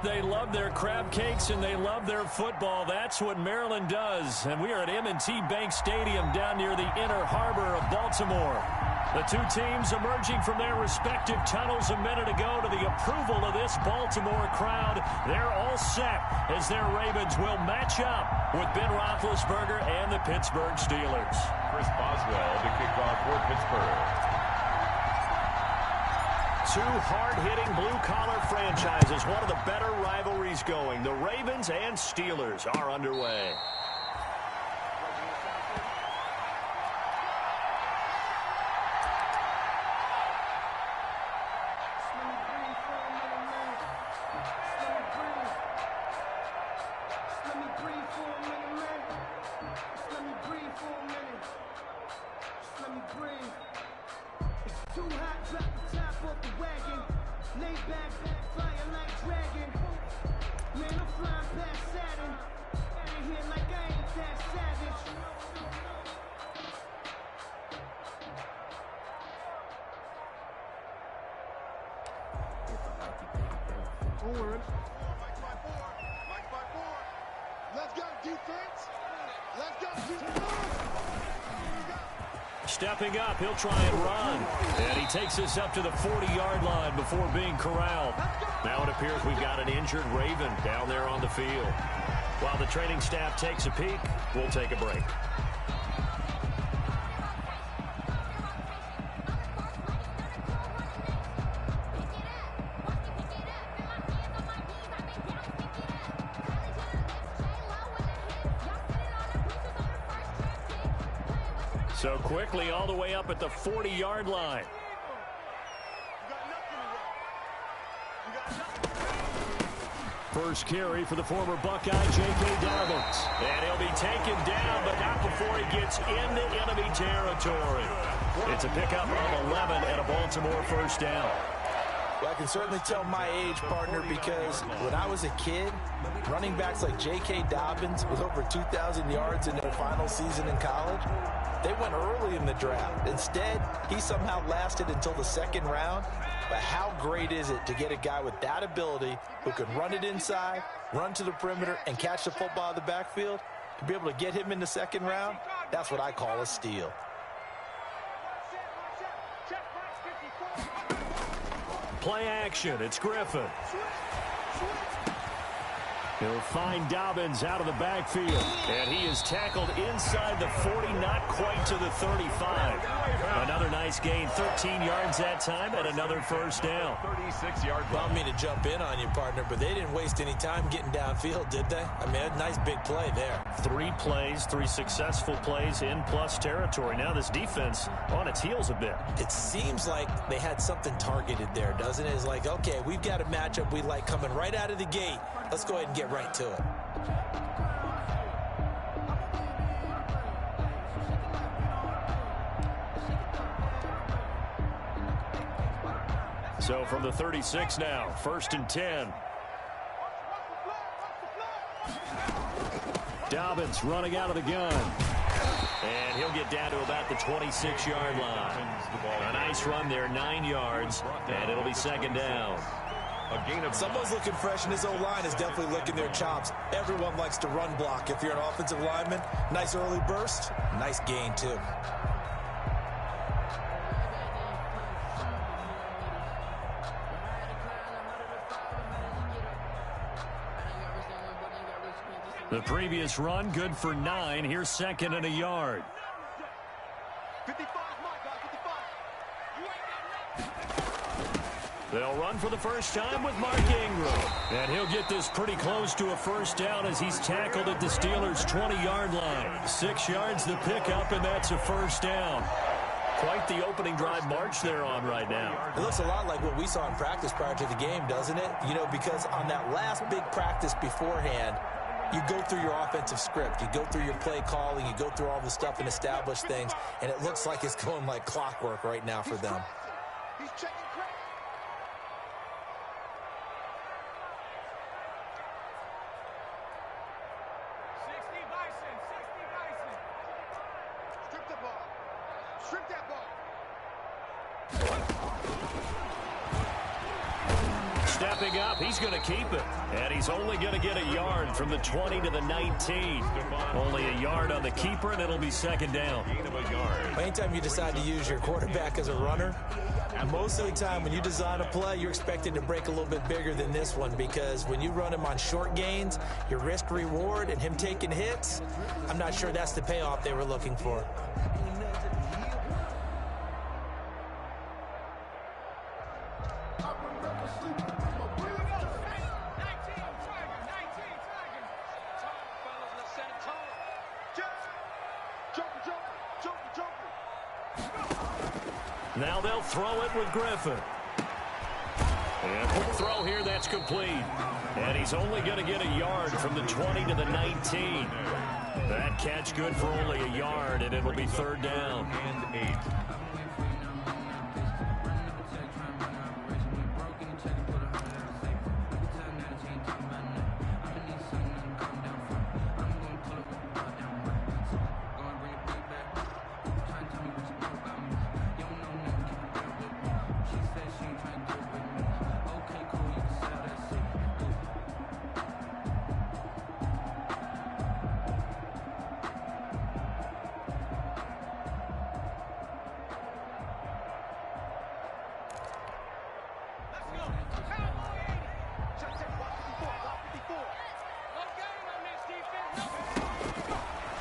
They love their crab cakes and they love their football. That's what Maryland does. And we are at M&T Bank Stadium down near the Inner Harbor of Baltimore. The two teams emerging from their respective tunnels a minute ago to the approval of this Baltimore crowd. They're all set as their Ravens will match up with Ben Roethlisberger and the Pittsburgh Steelers. Chris Boswell to kick off for Pittsburgh. Two hard-hitting blue-collar franchises, one of the better rivalries going. The Ravens and Steelers are underway. Stepping up, he'll try and run. And he takes us up to the 40-yard line before being corralled. Now it appears we've got an injured Raven down there on the field. While the training staff takes a peek, we'll take a break. So quickly all the way up at the 40-yard line. First carry for the former Buckeye, J.K. Dobbins. And he'll be taken down, but not before he gets into enemy territory. It's a pickup of 11 and a Baltimore first down. Well, I can certainly tell my age, partner, because when I was a kid, running backs like J.K. Dobbins with over 2,000 yards in their final season in college, they went early in the draft. Instead, he somehow lasted until the second round. But how great is it to get a guy with that ability who can run it inside, run to the perimeter, and catch the football in the backfield? To be able to get him in the second round, that's what I call a steal. Play action. It's Griffin. He'll find Dobbins out of the backfield. And he is tackled inside the 40, not quite to the 35. Another nice gain, 13 yards that time, and another first down. 36-yard Well, I mean to jump in on you, partner, but they didn't waste any time getting downfield, did they? I mean, a nice big play there. 3 plays, 3 successful plays in plus territory. Now this defense on its heels a bit. It seems like they had something targeted there, doesn't it? It's like, okay, we've got a matchup we like coming right out of the gate. Let's go ahead and get right to it. So from the 36 now, 1st and 10. Dobbins running out of the gun. And he'll get down to about the 26-yard line. A nice run there, 9 yards, and it'll be second down. Someone's looking fresh, and his O-line is definitely licking their chops. Everyone likes to run block. If you're an offensive lineman, nice early burst, nice gain, too. The previous run, good for 9. Here's 2nd and a yard. They'll run for the first time with Mark Ingram. And he'll get this pretty close to a first down as he's tackled at the Steelers' 20-yard line. 6 yards the pickup, and that's a first down. Quite the opening drive march they're on right now. It looks a lot like what we saw in practice prior to the game, doesn't it? You know, because on that last big practice beforehand, you go through your offensive script. You go through your play calling. You go through all the stuff and establish things. And it looks like it's going like clockwork right now for them. He's checking credit. Strip the ball. Strip that ball. stepping up. He's going to keep it. And he's only going to get a yard from the 20 to the 19. Only a yard on the keeper, and it'll be second down. Anytime you decide to use your quarterback as a runner, most of the time when you design a play, you're expected to break a little bit bigger than this one, because when you run him on short gains, your risk-reward and him taking hits, I'm not sure that's the payoff they were looking for. Now they'll throw it with Griffin. And quick throw here, that's complete. And he's only going to get a yard from the 20 to the 19. That catch good for only a yard, and it'll be third down. And 8.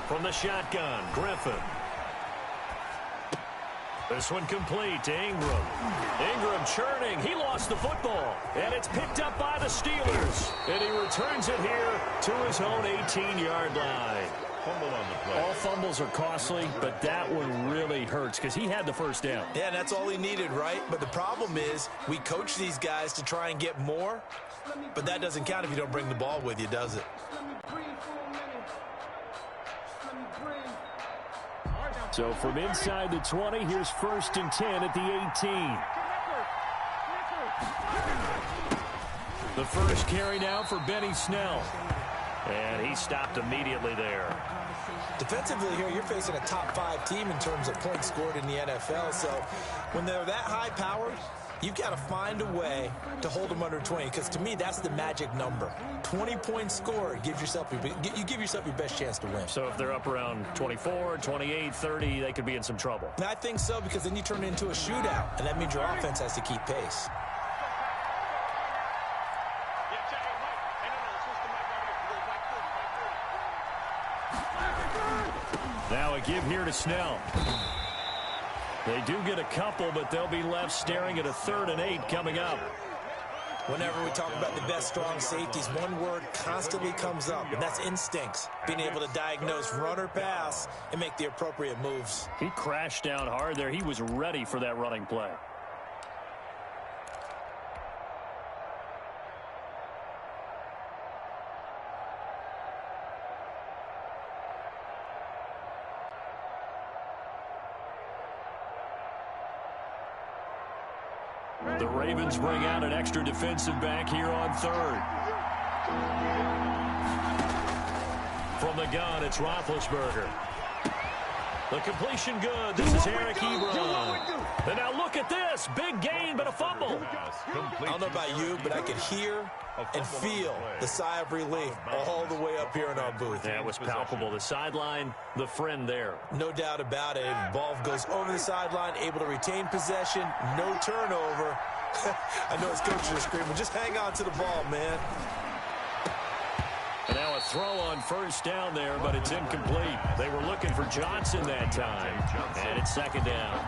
From the shotgun, Griffin. This one complete to Ingram. Ingram churning. He lost the football. And it's picked up by the Steelers. And he returns it here to his own 18-yard line. Fumble on the play. All fumbles are costly, but that one really hurts because he had the first down. Yeah, and that's all he needed, right? But the problem is we coach these guys to try and get more, but that doesn't count if you don't bring the ball with you, does it? So from inside the 20, here's 1st and 10 at the 18. The first carry now for Benny Snell. And he stopped immediately there. Defensively here, you're facing a top 5 team in terms of points scored in the NFL. So when they're that high powered, you've got to find a way to hold them under 20, because to me, that's the magic number. 20 points scored, you give yourself your best chance to win. So if they're up around 24, 28, 30, they could be in some trouble. And I think so, because then you turn it into a shootout, and that means your offense has to keep pace. Now a give here to Snell. They do get a couple, but they'll be left staring at a 3rd and 8 coming up. Whenever we talk about the best strong safeties, one word constantly comes up, and that's instincts. Being able to diagnose run or pass and make the appropriate moves. He crashed down hard there. He was ready for that running play. The Ravens bring out an extra defensive back here on 3rd. From the gun, it's Roethlisberger. The completion good. This is Eric Ebron. And now look at this. Big gain, but a fumble. I don't know about you, but I could hear and feel the sigh of relief all the way up here in our booth. Yeah, it was palpable. The sideline, the friend there. No doubt about it. Ball goes over the sideline, able to retain possession, no turnover. I know his coaches are screaming, just hang on to the ball, man. And now a throw on 1st down there, but it's incomplete. They were looking for Johnson that time, and it's 2nd down.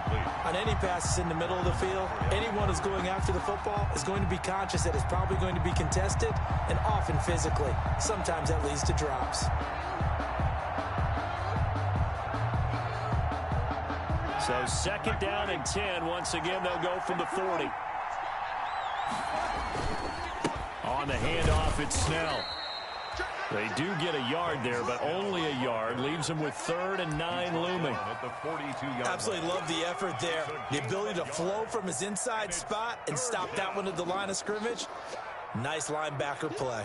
On any passes in the middle of the field, anyone who's going after the football is going to be conscious that it's probably going to be contested, and often physically. Sometimes that leads to drops. So 2nd down and 10. Once again, they'll go from the 40. On the handoff, it's Snell. They do get a yard there, but only a yard. Leaves them with 3rd and 9 looming. Absolutely love the effort there. The ability to flow from his inside spot and stop that one at the line of scrimmage. Nice linebacker play.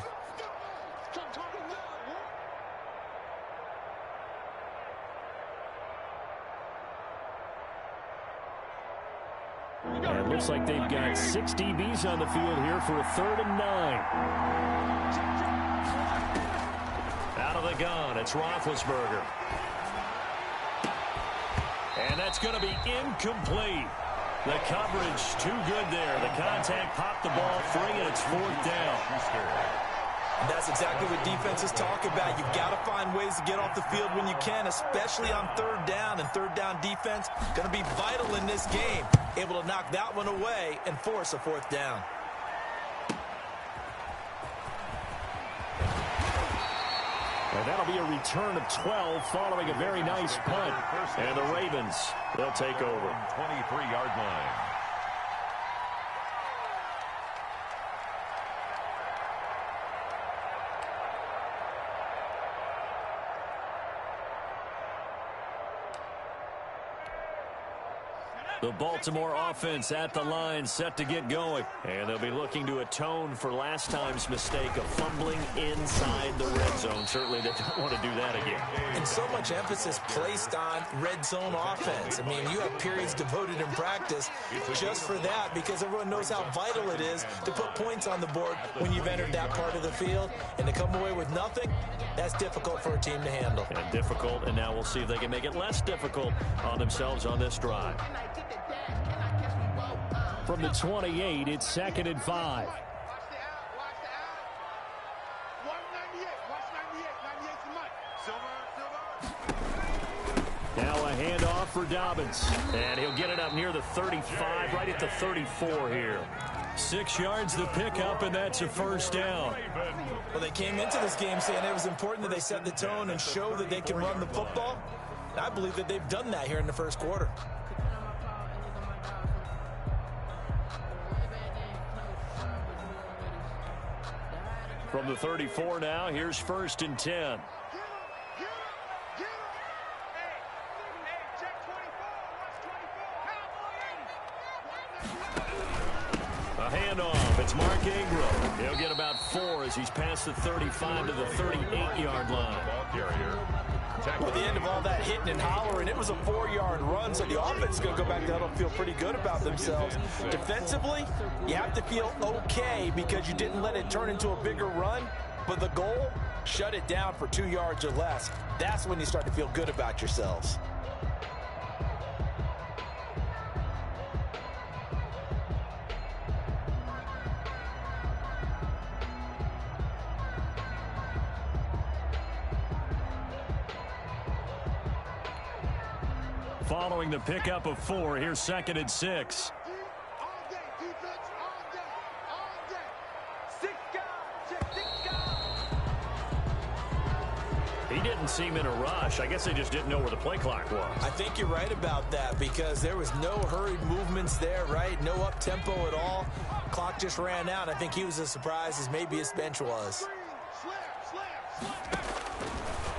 And it looks like they've got 6 DBs on the field here for a 3rd and 9. Out of the gun, it's Roethlisberger. And that's going to be incomplete. The coverage too good there. The contact popped the ball free, and it's 4th down. And that's exactly what defenses talk about. You've got to find ways to get off the field when you can, especially on 3rd down. And 3rd down defense going to be vital in this game. Able to knock that one away and force a 4th down. And that'll be a return of 12 following a very nice punt. And the Ravens, they'll take over. 23-yard line. The Baltimore offense at the line, set to get going. And they'll be looking to atone for last time's mistake of fumbling inside the red zone. Certainly they don't want to do that again. And so much emphasis placed on red zone offense. I mean, you have periods devoted in practice just for that, because everyone knows how vital it is to put points on the board when you've entered that part of the field. And to come away with nothing, that's difficult for a team to handle. And difficult, and now we'll see if they can make it less difficult on themselves on this drive. From the 28, it's 2nd and 5. Watch the out. Watch the out. 198. Watch 98. 98's the money. Silver. Now a handoff for Dobbins. And he'll get it up near the 35, right at the 34 here. 6 yards the pickup, and that's a 1st down. Well, they came into this game saying it was important that they set the tone and show that they can run the football. And I believe that they've done that here in the 1st quarter. From the 34 now, here's 1st and 10. Get him. Hey, check 24. Watch 24. A handoff. It's Mark Ingram. He'll get about 4 as he's past the 35 to the 38-yard line. Ball carrier. At the end of all that hitting and hollering, it was a 4-yard run, so the offense is going to go back down and feel pretty good about themselves. Defensively, you have to feel okay because you didn't let it turn into a bigger run, but the goal, shut it down for 2 yards or less. That's when you start to feel good about yourselves. Following the pickup of 4, here's 2nd and 6. All day, defense, all day, all day. 6 guys, check 6 guys. He didn't seem in a rush. I guess they just didn't know where the play clock was. I think you're right about that because there was no hurried movements there, right? No up-tempo at all. Clock just ran out. I think he was as surprised as maybe his bench was. Slam.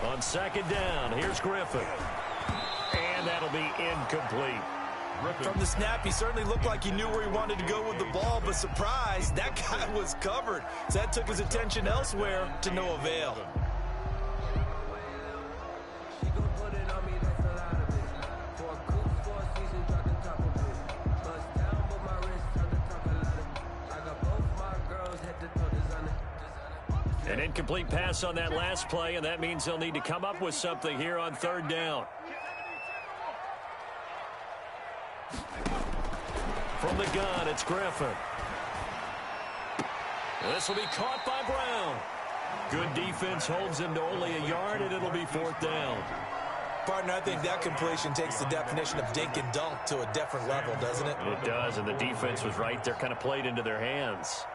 On 2nd down, here's Griffin. And that'll be incomplete. From the snap, he certainly looked like he knew where he wanted to go with the ball, but surprise, that guy was covered. So that took his attention elsewhere to no avail. An incomplete pass on that last play, and that means they'll need to come up with something here on 3rd down. From the gun, it's Griffin. This will be caught by Brown. Good defense holds him to only a yard, and it'll be 4th down. Partner, I think that completion takes the definition of dink and dunk to a different level, doesn't it? It does, and the defense was right there, kind of played into their hands.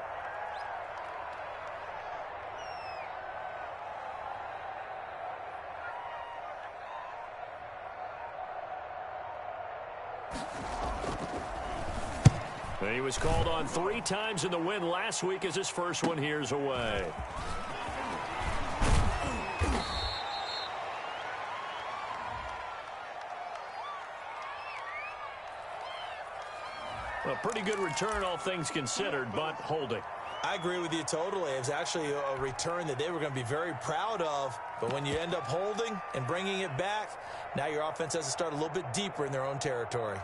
He was called on 3 times in the win last week as his first one here's away. A pretty good return, all things considered, but holding. I agree with you totally. It was actually a return that they were going to be very proud of. But when you end up holding and bringing it back, now your offense has to start a little bit deeper in their own territory.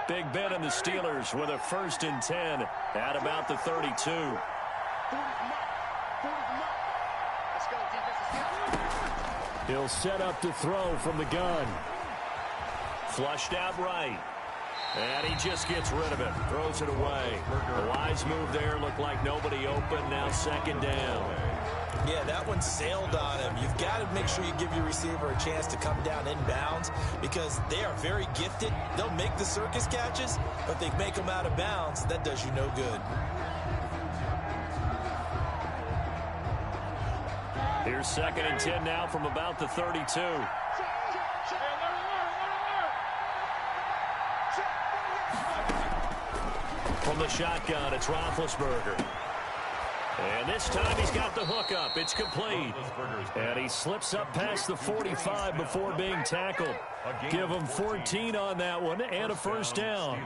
Big Ben and the Steelers with a 1st and 10 at about the 32. He'll set up to throw from the gun. Flushed out right. And he just gets rid of it. Throws it away. A wise move there. Looked like nobody open. Now 2nd down. Yeah, that one sailed on him. You've got to make sure you give your receiver a chance to come down inbounds because they are very gifted. They'll make the circus catches, but if they make them out of bounds, that does you no good. Here's 2nd and 10 now from about the 32. From the shotgun, it's Roethlisberger. And this time he's got the hook up. It's complete. And he slips up past the 45 before being tackled. Give him 14 on that one and a 1st down.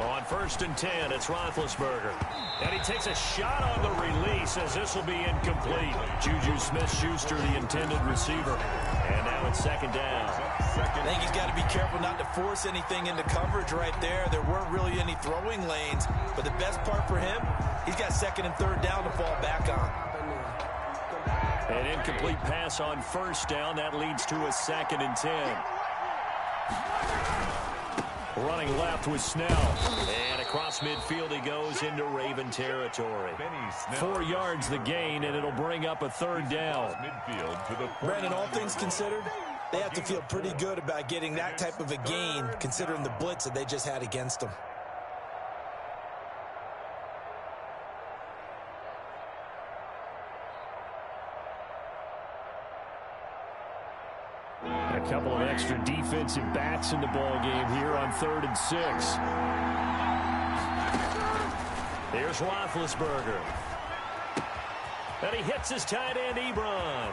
On 1st and 10, it's Roethlisberger. And he takes a shot on the release as this will be incomplete. Juju Smith-Schuster, the intended receiver. And now it's 2nd down. I think he's got to be careful not to force anything into coverage right there. There weren't really any throwing lanes. But the best part for him, he's got 2nd and 3rd down to fall back on. An incomplete pass on 1st down. That leads to a 2nd and 10. Running left with Snell. And across midfield he goes into Raven territory. 4 yards the gain, and it'll bring up a 3rd down. Brandon, all things considered, they have to feel pretty good about getting that type of a gain, considering the blitz that they just had against them. A couple of extra defensive backs in the ball game here on 3rd and 6. Here's Roethlisberger. And he hits his tight end, Ebron.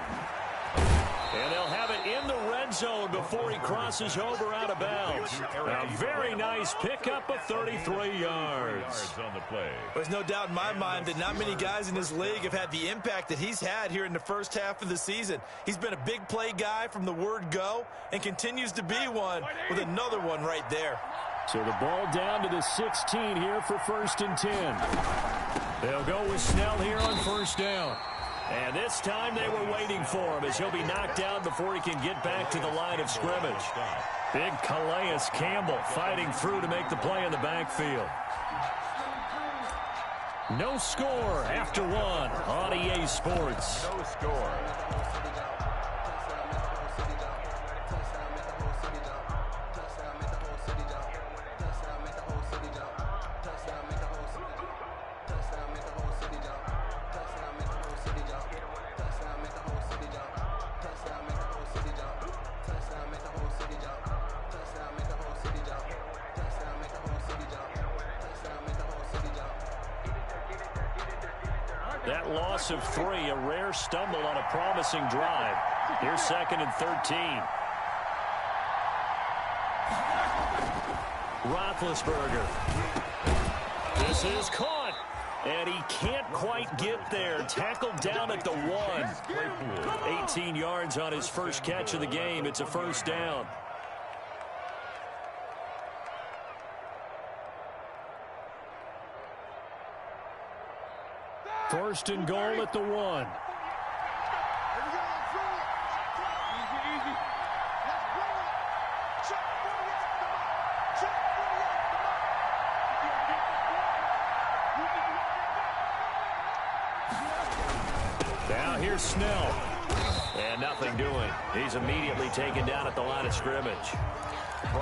And they'll have it in the red zone before he crosses over out of bounds. A very nice pickup of 33 yards. There's no doubt in my mind that not many guys in this league have had the impact that he's had here in the first half of the season. He's been a big play guy from the word go and continues to be one with another one right there. So the ball down to the 16 here for 1st and 10. They'll go with Snell here on 1st down. And this time they were waiting for him as he'll be knocked down before he can get back to the line of scrimmage. Big Calais Campbell fighting through to make the play in the backfield. No score after 1 on EA Sports. No score. That loss of 3, a rare stumble on a promising drive. Here's 2nd and 13. Roethlisberger. This is caught. And he can't quite get there. Tackled down at the 1. 18 yards on his first catch of the game. It's a 1st down. First and goal at the 1. Now here's Snell. And nothing doing. He's immediately taken down at the line of scrimmage.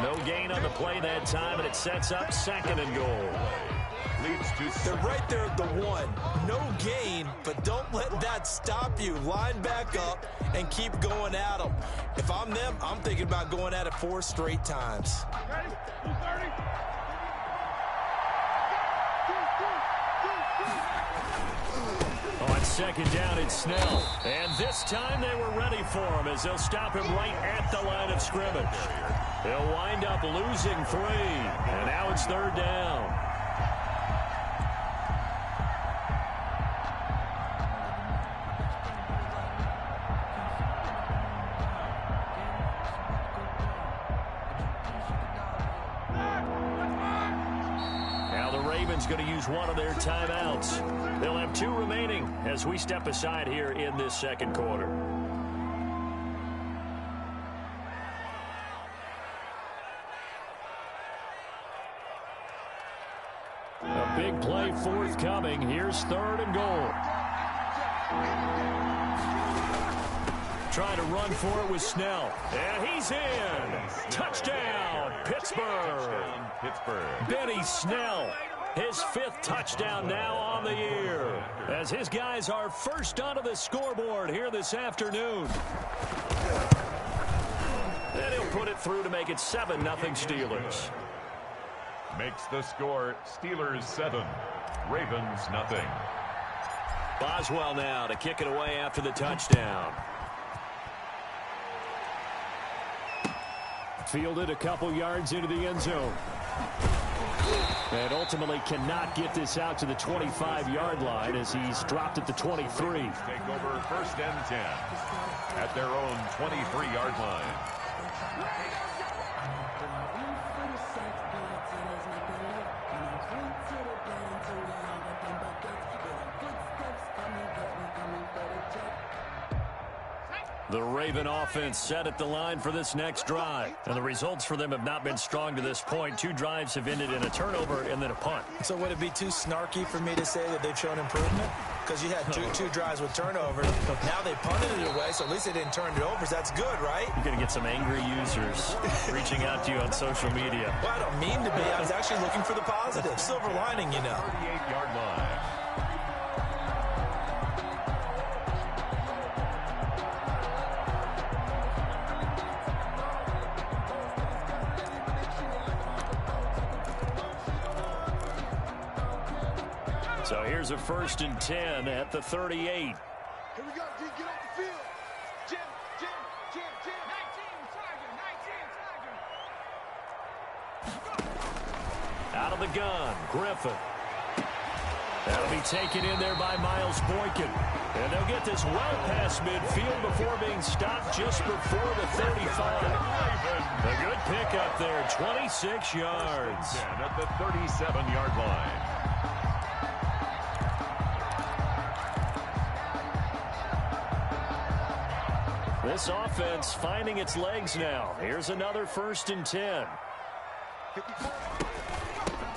No gain on the play that time, and it sets up 2nd and goal. They're right there at the 1. No gain, but don't let that stop you. Line back up and keep going at them. If I'm them, I'm thinking about going at it 4 straight times. Ready? 230. On second down, it's Snell. And this time they were ready for him as they'll stop him right at the line of scrimmage. They'll wind up losing 3. And now it's third down. Going to use one of their timeouts. They'll have 2 remaining as we step aside here in this second quarter. A big play forthcoming. Here's 3rd and goal. Trying to run for it with Snell. And he's in. Touchdown, Pittsburgh. Benny Snell. His 5th touchdown now on the year as his guys are first onto the scoreboard here this afternoon. And he'll put it through to make it 7-0 Steelers. Makes the score Steelers 7, Ravens nothing. Boswell now to kick it away after the touchdown. Fielded a couple yards into the end zone. And ultimately cannot get this out to the 25-yard line as he's dropped at the 23. Take over 1st and 10 at their own 23-yard line. The Raven offense set at the line for this next drive. And the results for them have not been strong to this point. 2 drives have ended in a turnover and then a punt. So would it be too snarky for me to say that they've shown improvement? Because you had two drives with turnovers. Now they punted it away, so at least they didn't turn it over. So that's good, right? You're going to get some angry users reaching out to you on social media. Well, I don't mean to be. I was actually looking for the positive. Silver lining, you know. 38-yard line. So here's a 1st and 10 at the 38. Here we go, G, get off the field. Jim. 19, Tiger. Out of the gun, Griffin. That'll be taken in there by Miles Boykin. And they'll get this well past midfield before being stopped just before the 35. A good pickup there, 26 yards. At the 37-yard line. This offense finding its legs now. Here's another 1st and 10.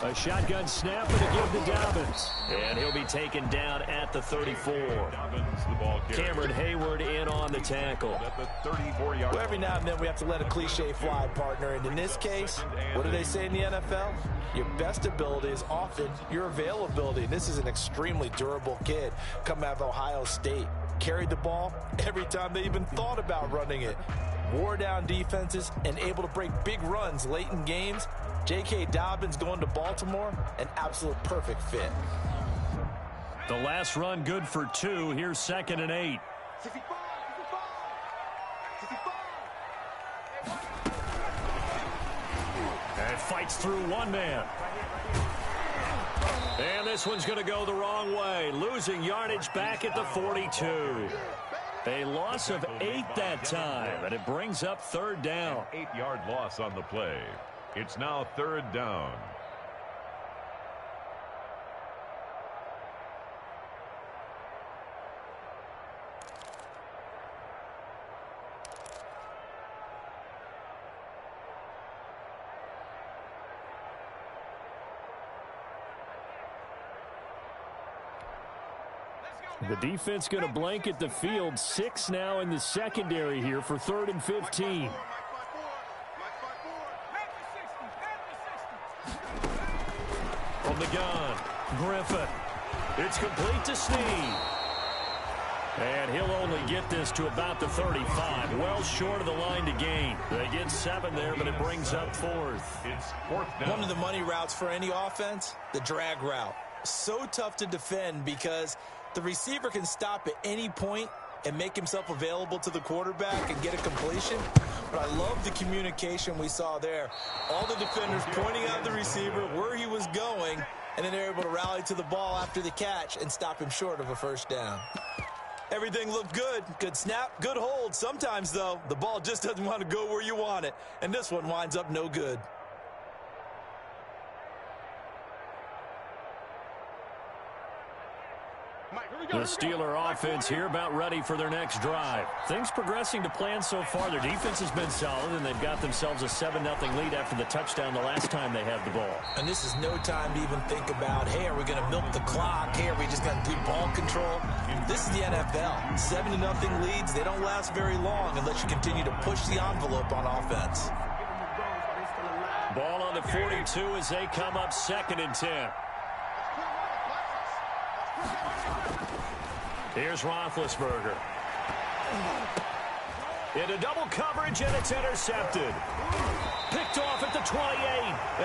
A shotgun snap and a give to Dobbins. And he'll be taken down at the 34. Cameron Hayward in on the tackle. At the 34-yard Well, every now and then we have to let a cliche fly, partner. And in this case, what do they say in the NFL? Your best ability is often your availability. And this is an extremely durable kid coming out of Ohio State. Carried the ball every time they even thought about running it. Wore down defenses and able to break big runs late in games. J.K. Dobbins going to Baltimore, an absolute perfect fit. The last run good for 2. Here's 2nd and 8. 65. And fights through one man. And this one's going to go the wrong way. Losing yardage back at the 42. A loss of 8 that time, and it brings up 3rd down. 8-yard loss on the play. It's now 3rd down. The defense going to blanket the field. 6 now in the secondary here for 3rd and 15. From the gun, Griffin. It's complete to Snead. And he'll only get this to about the 35. Well short of the line to gain. They get 7 there, but it brings up 4th. It's 4th down. One of the money routes for any offense, the drag route. So tough to defend because the receiver can stop at any point and make himself available to the quarterback and get a completion. But I love the communication we saw there. All the defenders pointing out the receiver where he was going, and then they're able to rally to the ball after the catch and stop him short of a first down. Everything looked good. Good snap, good hold. Sometimes, though, the ball just doesn't want to go where you want it, and this one winds up no good. The Steeler offense here about ready for their next drive. Things progressing to plan so far. Their defense has been solid, and they've got themselves a 7-0 lead after the touchdown the last time they had the ball. And this is no time to even think about, hey, are we going to milk the clock? Hey, are we just going to do ball control? This is the NFL. 7-0 leads, they don't last very long unless you continue to push the envelope on offense. Ball on the 42 as they come up 2nd and 10. Here's Roethlisberger. Into double coverage, and it's intercepted. Picked off at the 28,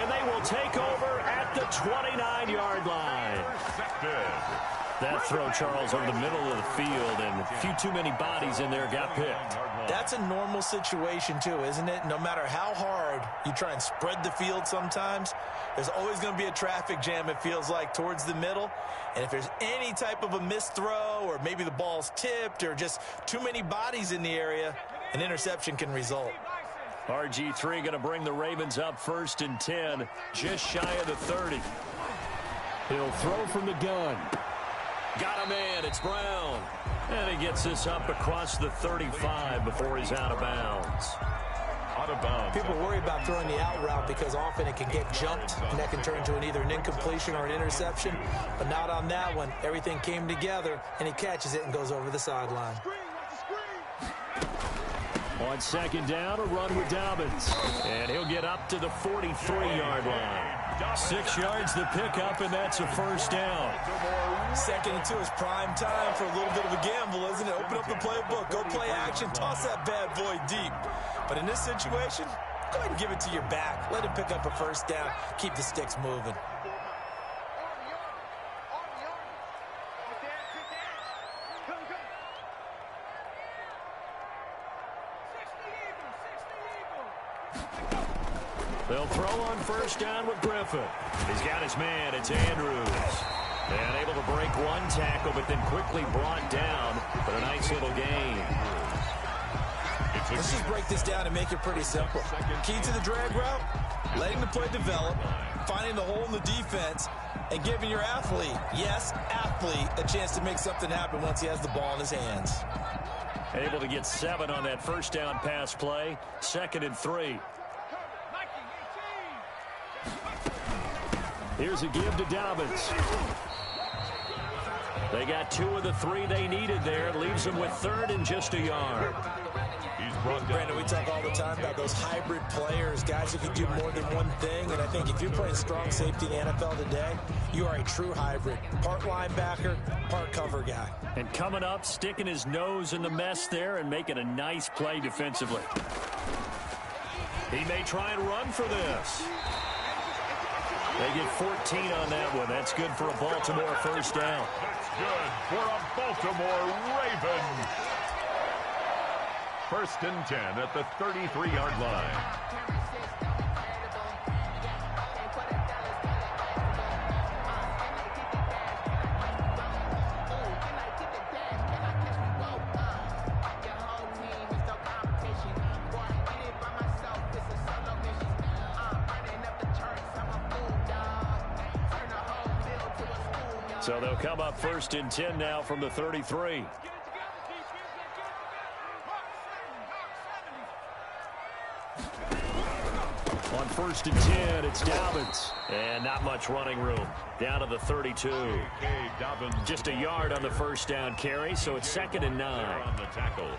and they will take over at the 29-yard line. That throw, Charles, over the middle of the field, and a few too many bodies in there got picked. That's a normal situation, too, isn't it? No matter how hard you try and spread the field sometimes, there's always going to be a traffic jam, it feels like, towards the middle. And if there's any type of a missed throw or maybe the ball's tipped or just too many bodies in the area, an interception can result. RG3 going to bring the Ravens up 1st and 10, just shy of the 30. He'll throw from the gun. Got a man. It's Brown. And he gets this up across the 35 before he's out of bounds. Out of bounds. People worry about throwing the out route because often it can get jumped, and that can turn into either an incompletion or an interception. But not on that one. Everything came together, and he catches it and goes over the sideline. On 2nd down, a run with Dobbins. And he'll get up to the 43-yard line. 6 yards the pickup, and that's a first down. 2nd and 2 is prime time for a little bit of a gamble, isn't it? Open up the playbook, go play action, toss that bad boy deep. But in this situation, go ahead and give it to your back. Let him pick up a first down. Keep the sticks moving. They'll throw on first down with Griffin. He's got his man. It's Andrews. And able to break one tackle, but then quickly brought down. But a nice little gain. Let's just break this down and make it pretty simple. Key to the drag route, letting the play develop, finding the hole in the defense, and giving your athlete, yes, athlete, a chance to make something happen once he has the ball in his hands. Able to get 7 on that first down pass play. 2nd and 3. Here's a give to Dobbins. They got 2 of the 3 they needed there. Leaves them with 3rd and just a yard. Brandon, we talk all the time about those hybrid players, guys who can do more than one thing. And I think if you're playing strong safety in the NFL today, you are a true hybrid. Part linebacker, part cover guy. And coming up, sticking his nose in the mess there and making a nice play defensively. He may try and run for this. They get 14 on that one. That's good for a Baltimore first down. That's good for a Baltimore Raven. 1st and 10 at the 33-yard line. So they'll come up 1st and 10 now from the 33. On 1st and 10, it's Dobbins. And not much running room. Down to the 32. Just a yard on the first down carry, so it's 2nd and 9. On the tackle.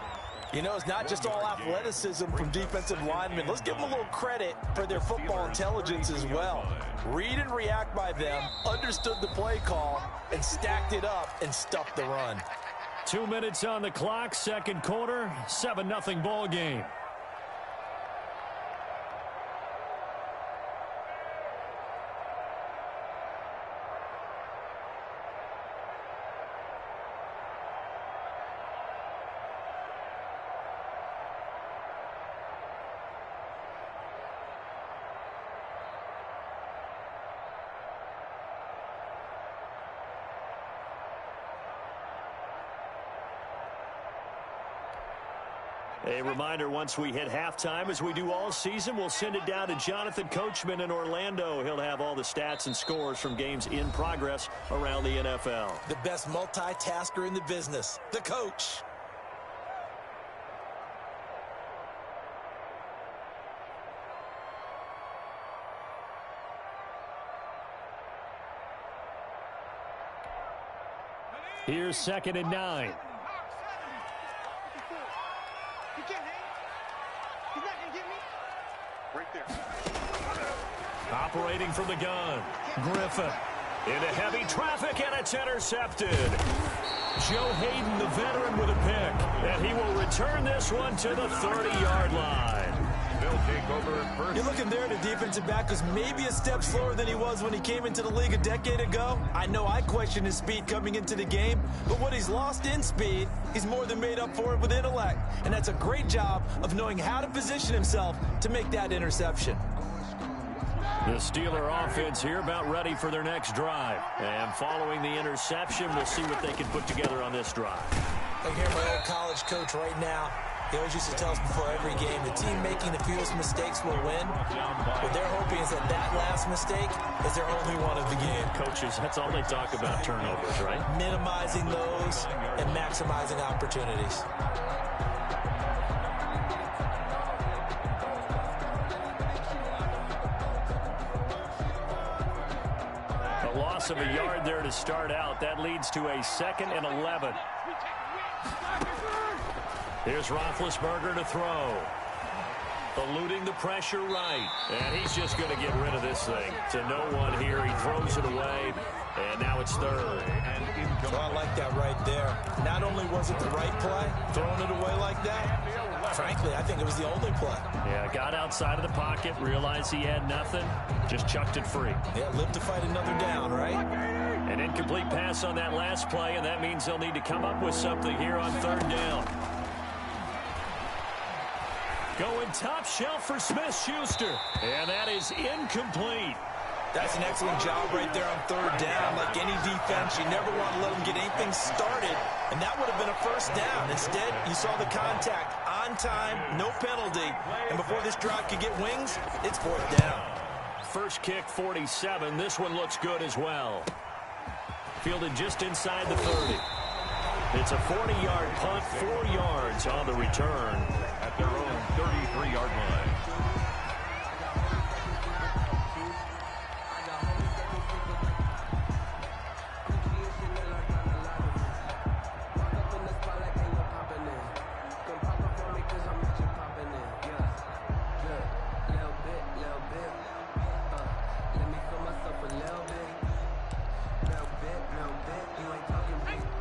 You know, it's not just all athleticism from defensive linemen. Let's give them a little credit for their football intelligence as well. Read and react by them, understood the play call, and stacked it up and stuffed the run. 2 minutes on the clock, 2nd quarter, 7-0 ball game. A reminder, once we hit halftime, as we do all season, we'll send it down to Jonathan Coachman in Orlando. He'll have all the stats and scores from games in progress around the NFL. The best multitasker in the business, the coach. Here's 2nd and 9. Operating from the gun, Griffin into heavy traffic, and it's intercepted. Joe Hayden, the veteran, with a pick, and he will return this one to the 30-yard line. They'll take over first. You're looking there, the defensive back was maybe a step slower than he was when he came into the league a decade ago. I know I questioned his speed coming into the game, but what he's lost in speed, he's more than made up for it with intellect. And that's a great job of knowing how to position himself to make that interception. The Steeler offense here about ready for their next drive. And following the interception, we'll see what they can put together on this drive. I hear my old college coach right now. He always used to tell us before every game, the team making the fewest mistakes will win. What they're hoping is that that last mistake is their only one of the game. Coaches, that's all they talk about, turnovers, right? Minimizing those and maximizing opportunities. A loss of a yard there to start out. That leads to a 2nd and 11. Here's Roethlisberger to throw. Eluding the pressure right. And he's just going to get rid of this thing. To no one here. He throws it away. And now it's 3rd. So I like that right there. Not only was it the right play, throwing it away like that, frankly, I think it was the only play. Yeah, got outside of the pocket, realized he had nothing, just chucked it free. Yeah, live to fight another down, right? An incomplete pass on that last play, and that means they'll need to come up with something here on 3rd down. Going top shelf for Smith-Schuster. And that is incomplete. That's an excellent job right there on 3rd down. Like any defense, you never want to let them get anything started, and that would have been a 1st down. Instead, you saw the contact on time, no penalty, and before this drive could get wings, it's 4th down. First kick, 47. This one looks good as well. Fielded just inside the 30. It's a 40-yard punt, 4 yards on the return. At their own 33-yard line.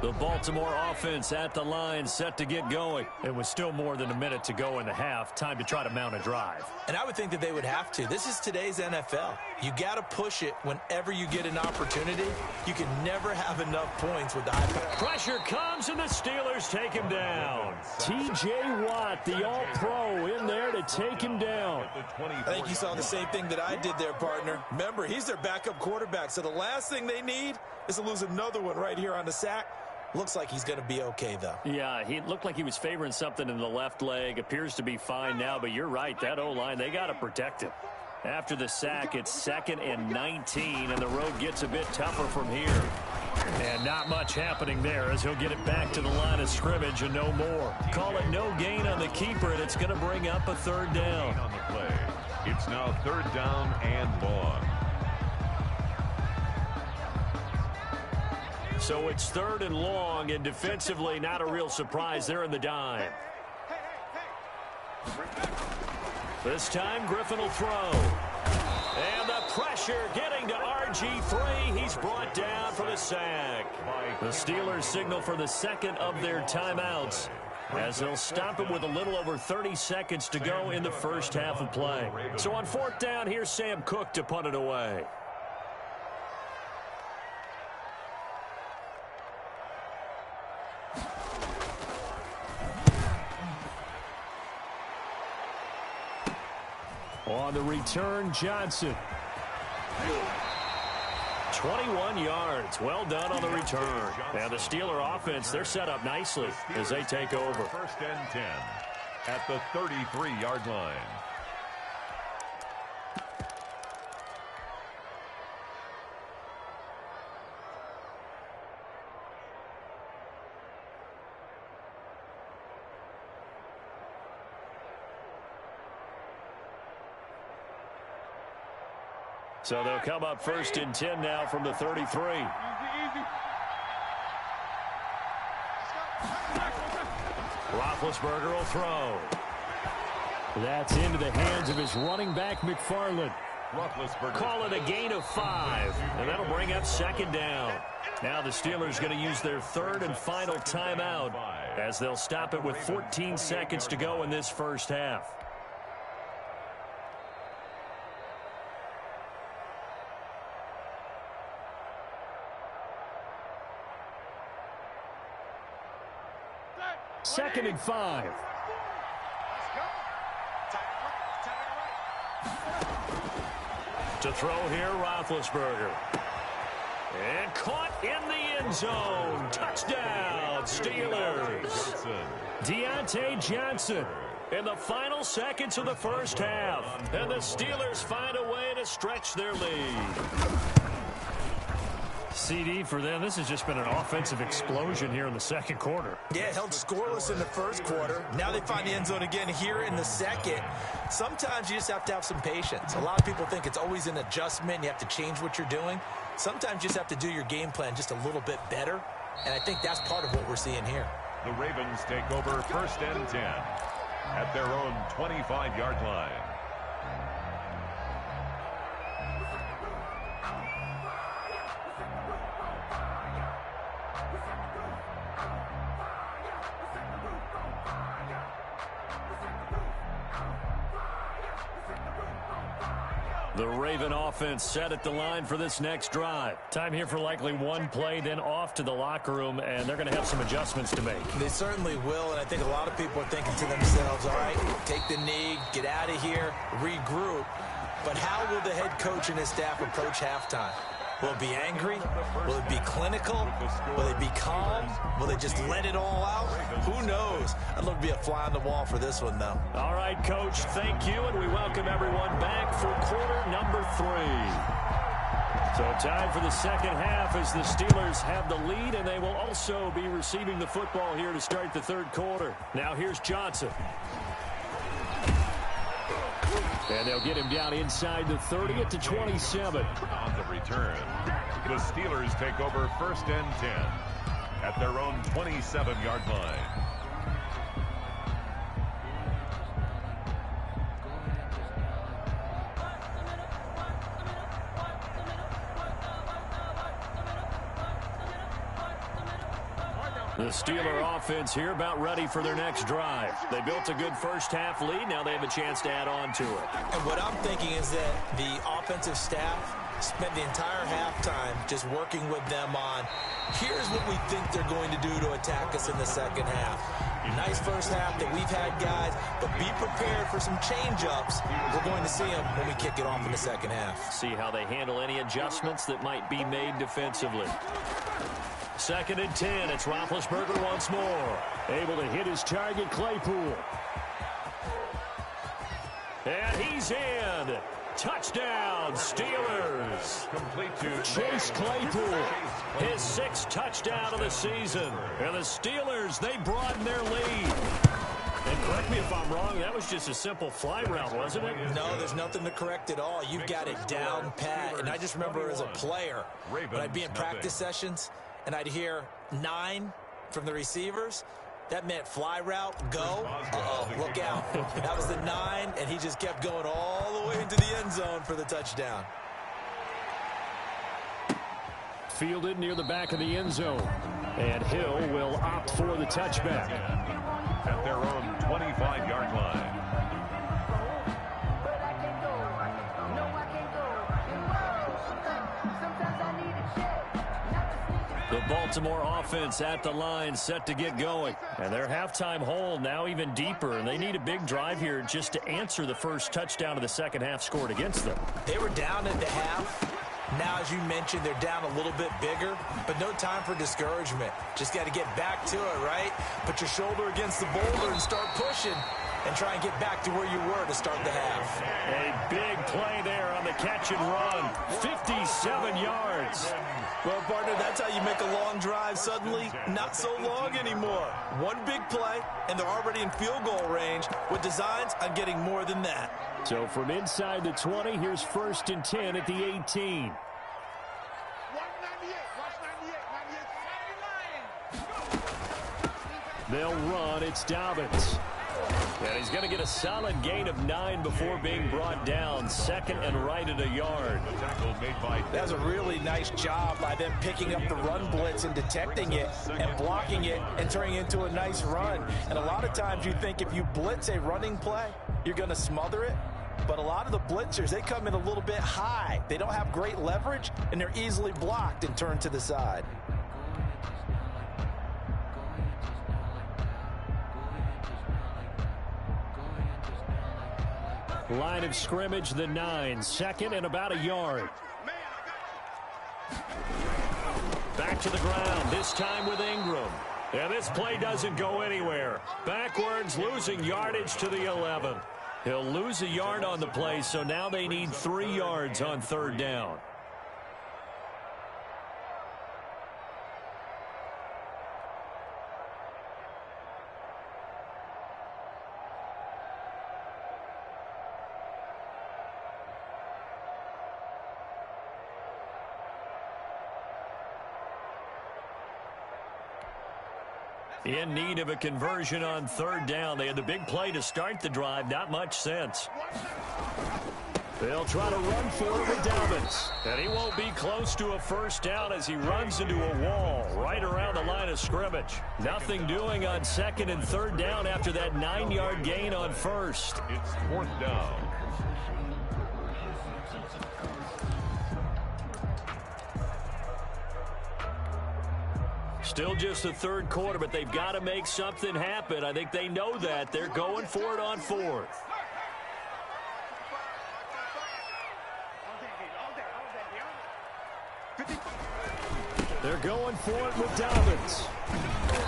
The Baltimore offense at the line, set to get going. It was still more than a minute to go in the half. Time to try to mount a drive. And I would think that they would have to. This is today's NFL. You got to push it whenever you get an opportunity. You can never have enough points with the high power. Pressure comes, and the Steelers take him down. T.J. Watt, the all-pro, in there to take him down. I think you saw the same thing that I did there, partner. Remember, he's their backup quarterback, so the last thing they need is to lose another one right here on the sack. Looks like he's going to be okay, though. Yeah, he looked like he was favoring something in the left leg. Appears to be fine now, but you're right. That O-line, they got to protect him. After the sack, it's 2nd and 19, and the road gets a bit tougher from here. And not much happening there as he'll get it back to the line of scrimmage and no more. Call it no gain on the keeper, and it's going to bring up a 3rd down. On the play. It's now 3rd down and long. So it's 3rd and long, and defensively, not a real surprise. They're in the dime. This time, Griffin will throw. And the pressure getting to RG3. He's brought down for the sack. The Steelers signal for the 2nd of their timeouts, as they'll stop it with a little over 30 seconds to go in the first half of play. So on 4th down, here's Sam Cook to punt it away. On the return, Johnson. 21 yards. Well done on the return. And the Steeler offense, they're set up nicely as they take over. 1st and 10. at the 33-yard line. So they'll come up first and 10 now from the 33. Roethlisberger will throw. That's into the hands of his running back, McFarland. Call it a gain of 5, and that'll bring up second down. Now the Steelers going to use their third and final timeout as they'll stop it with 14 seconds to go in this first half. Second and 5. To throw here, Roethlisberger. And caught in the end zone. Touchdown, Steelers. Deontay Johnson in the final seconds of the first half. And the Steelers find a way to stretch their lead. CD for them. This has just been an offensive explosion here in the second quarter. Yeah, held scoreless in the first quarter. Now they find the end zone again here in the second. Sometimes you just have to have some patience. A lot of people think it's always an adjustment. You have to change what you're doing. Sometimes you just have to do your game plan just a little bit better. And I think that's part of what we're seeing here. The Ravens take over first and 10 at their own 25-yard line. The Raven offense set at the line for this next drive. Time here for likely one play, then off to the locker room, and they're going to have some adjustments to make. They certainly will, and I think a lot of people are thinking to themselves, all right, take the knee, get out of here, regroup. But how will the head coach and his staff approach halftime? Will it be angry? Will it be clinical? Will it be calm? Will they just let it all out? Who knows? I'd love to be a fly on the wall for this one, though. All right, Coach, thank you, and we welcome everyone back for quarter number 3. So time for the second half as the Steelers have the lead, and they will also be receiving the football here to start the third quarter. Now here's Johnson. And they'll get him down inside the 30 at the 27. On the return, the Steelers take over first and 10 at their own 27-yard line. The Steeler offense here about ready for their next drive. They built a good first half lead. Now they have a chance to add on to it. And what I'm thinking is that the offensive staff spent the entire halftime just working with them on, here's what we think they're going to do to attack us in the second half. Nice first half that we've had, guys, but be prepared for some change-ups. We're going to see them when we kick it off in the second half. See how they handle any adjustments that might be made defensively. Second and 10. It's Roethlisberger once more. Able to hit his target, Claypool. And he's in. Touchdown, Steelers. Complete to Chase Claypool. His 6th touchdown of the season. And the Steelers, they broaden their lead. And correct me if I'm wrong, that was just a simple fly route, wasn't it? No, there's nothing to correct at all. You've got it down pat. And I just remember as a player, when I'd be in practice sessions, and I'd hear 9 from the receivers, that meant fly route, go. Uh-oh, look out. That was the 9, and he just kept going all the way into the end zone for the touchdown. Fielded near the back of the end zone. And Hill will opt for the touchback. At their own 25-yard line. The Baltimore offense at the line set to get going. And their halftime hole now even deeper. And they need a big drive here just to answer the first touchdown of the second half scored against them. They were down at the half. Now, as you mentioned, they're down a little bit bigger, but no time for discouragement. Just got to get back to it, right? Put your shoulder against the boulder and start pushing. and try and get back to where you were to start the half. A big play there on the catch and run. 57 yards. Well, partner, that's how you make a long drive suddenly not so long anymore. One big play, and they're already in field goal range with designs on getting more than that. So from inside the 20, here's 1st and 10 at the 18. They'll run. It's Dobbins. And he's going to get a solid gain of 9 before being brought down. 2nd and right at a yard. That was a really nice job by them picking up the run blitz and detecting it and blocking it and turning it into a nice run. And a lot of times you think if you blitz a running play, you're going to smother it. But a lot of the blitzers, they come in a little bit high. They don't have great leverage, and they're easily blocked and turned to the side. Line of scrimmage, the 9. 2nd and about a yard. Back to the ground, this time with Ingram. And this play doesn't go anywhere. Backwards, losing yardage to the 11. He'll lose a yard on the play, so now they need 3 yards on 3rd down. In need of a conversion on 3rd down. They had the big play to start the drive. Not much sense. They'll try to run for it with Dobbins. And he won't be close to a 1st down as he runs into a wall right around the line of scrimmage. Nothing doing on 2nd and 3rd down after that 9-yard gain on 1st. It's 4th down. Still just the 3rd quarter, but they've got to make something happen. I think they know that. They're going for it on 4th. They're going for it with Dobbins.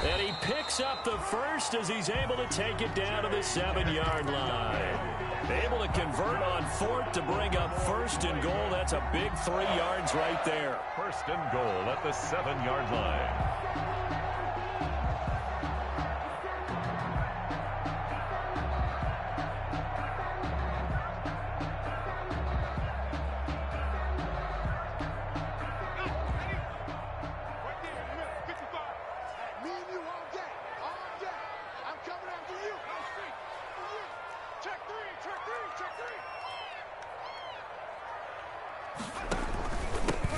And he picks up the 1st as he's able to take it down to the 7-yard line. Able to convert on 4th to bring up 1st and goal. That's a big 3 yards right there. 1st and goal at the 7-yard line.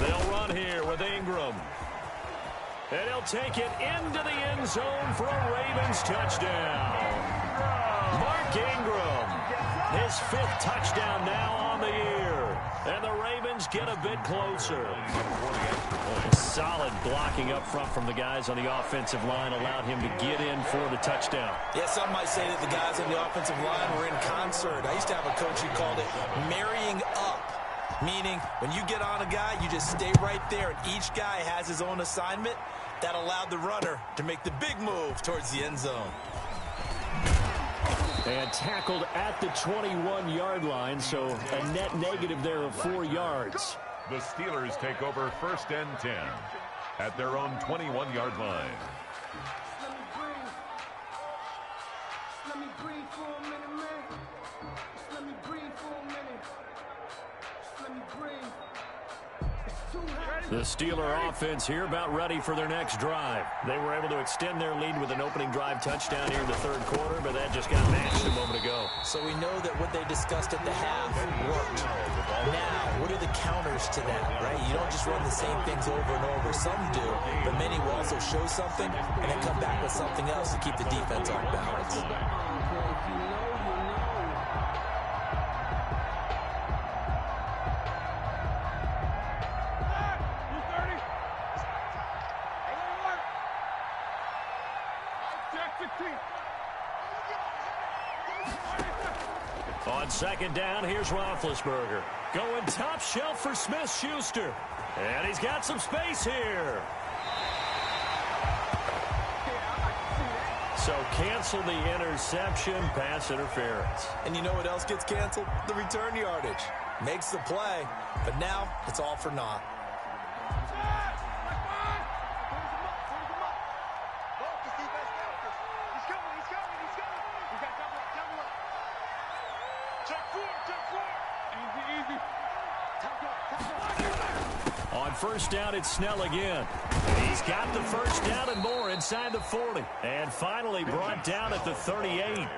They'll run here with Ingram. And he'll take it into the end zone for a Ravens touchdown. Mark Ingram, his 5th touchdown now on the year. And the Ravens get a bit closer. Solid blocking up front from the guys on the offensive line allowed him to get in for the touchdown. Yeah, some might say that the guys on the offensive line were in concert. I used to have a coach who called it marrying up. Meaning, when you get on a guy, you just stay right there, and each guy has his own assignment. That allowed the runner to make the big move towards the end zone. And tackled at the 21-yard line, so a net negative there of 4 yards. The Steelers take over 1st and 10 at their own 21-yard line. Let me breathe for a minute, man. Let me breathe for a minute. Let me breathe. It's too hot. The Steeler offense here about ready for their next drive. They were able to extend their lead with an opening drive touchdown here in the 3rd quarter, but that just got matched a moment ago. So we know that what they discussed at the half worked. Now, what are the counters to that, right? You don't just run the same things over and over. Some do, but many will also show something and then come back with something else to keep the defense off balance. On 2nd down, here's Roethlisberger. Going top shelf for Smith-Schuster. And he's got some space here. So cancel the interception, pass interference. And you know what else gets canceled? The return yardage. Makes the play, but now it's all for naught. On first down, it's Snell again. He's got the first down and more inside the 40. And finally brought down at the 38.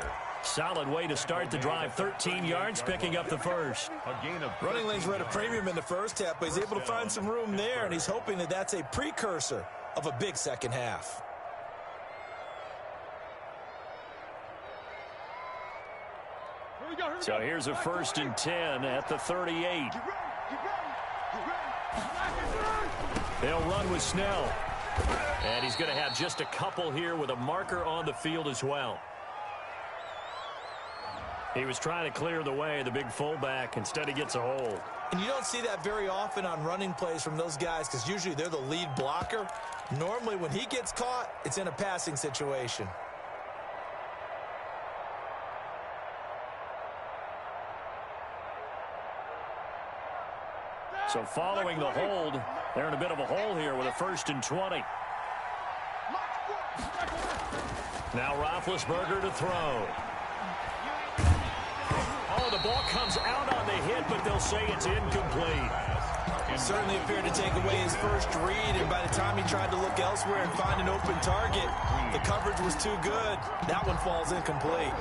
Solid way to start the drive. 13 yards, picking up the first. Running lanes were at a premium in the first half, but he's able to find some room there, and he's hoping that that's a precursor of a big second half. So here's a 1st and 10 at the 38. They'll run with Snell. And he's going to have just a couple here with a marker on the field as well. He was trying to clear the way, the big fullback. Instead, he gets a hold. And you don't see that very often on running plays from those guys because usually they're the lead blocker. Normally, when he gets caught, it's in a passing situation. So following the hold, they're in a bit of a hole here with a 1st and 20. Now Roethlisberger to throw. Oh, the ball comes out on the hit, but they'll say it's incomplete. He certainly appeared to take away his first read, and by the time he tried to look elsewhere and find an open target, the coverage was too good. That one falls incomplete.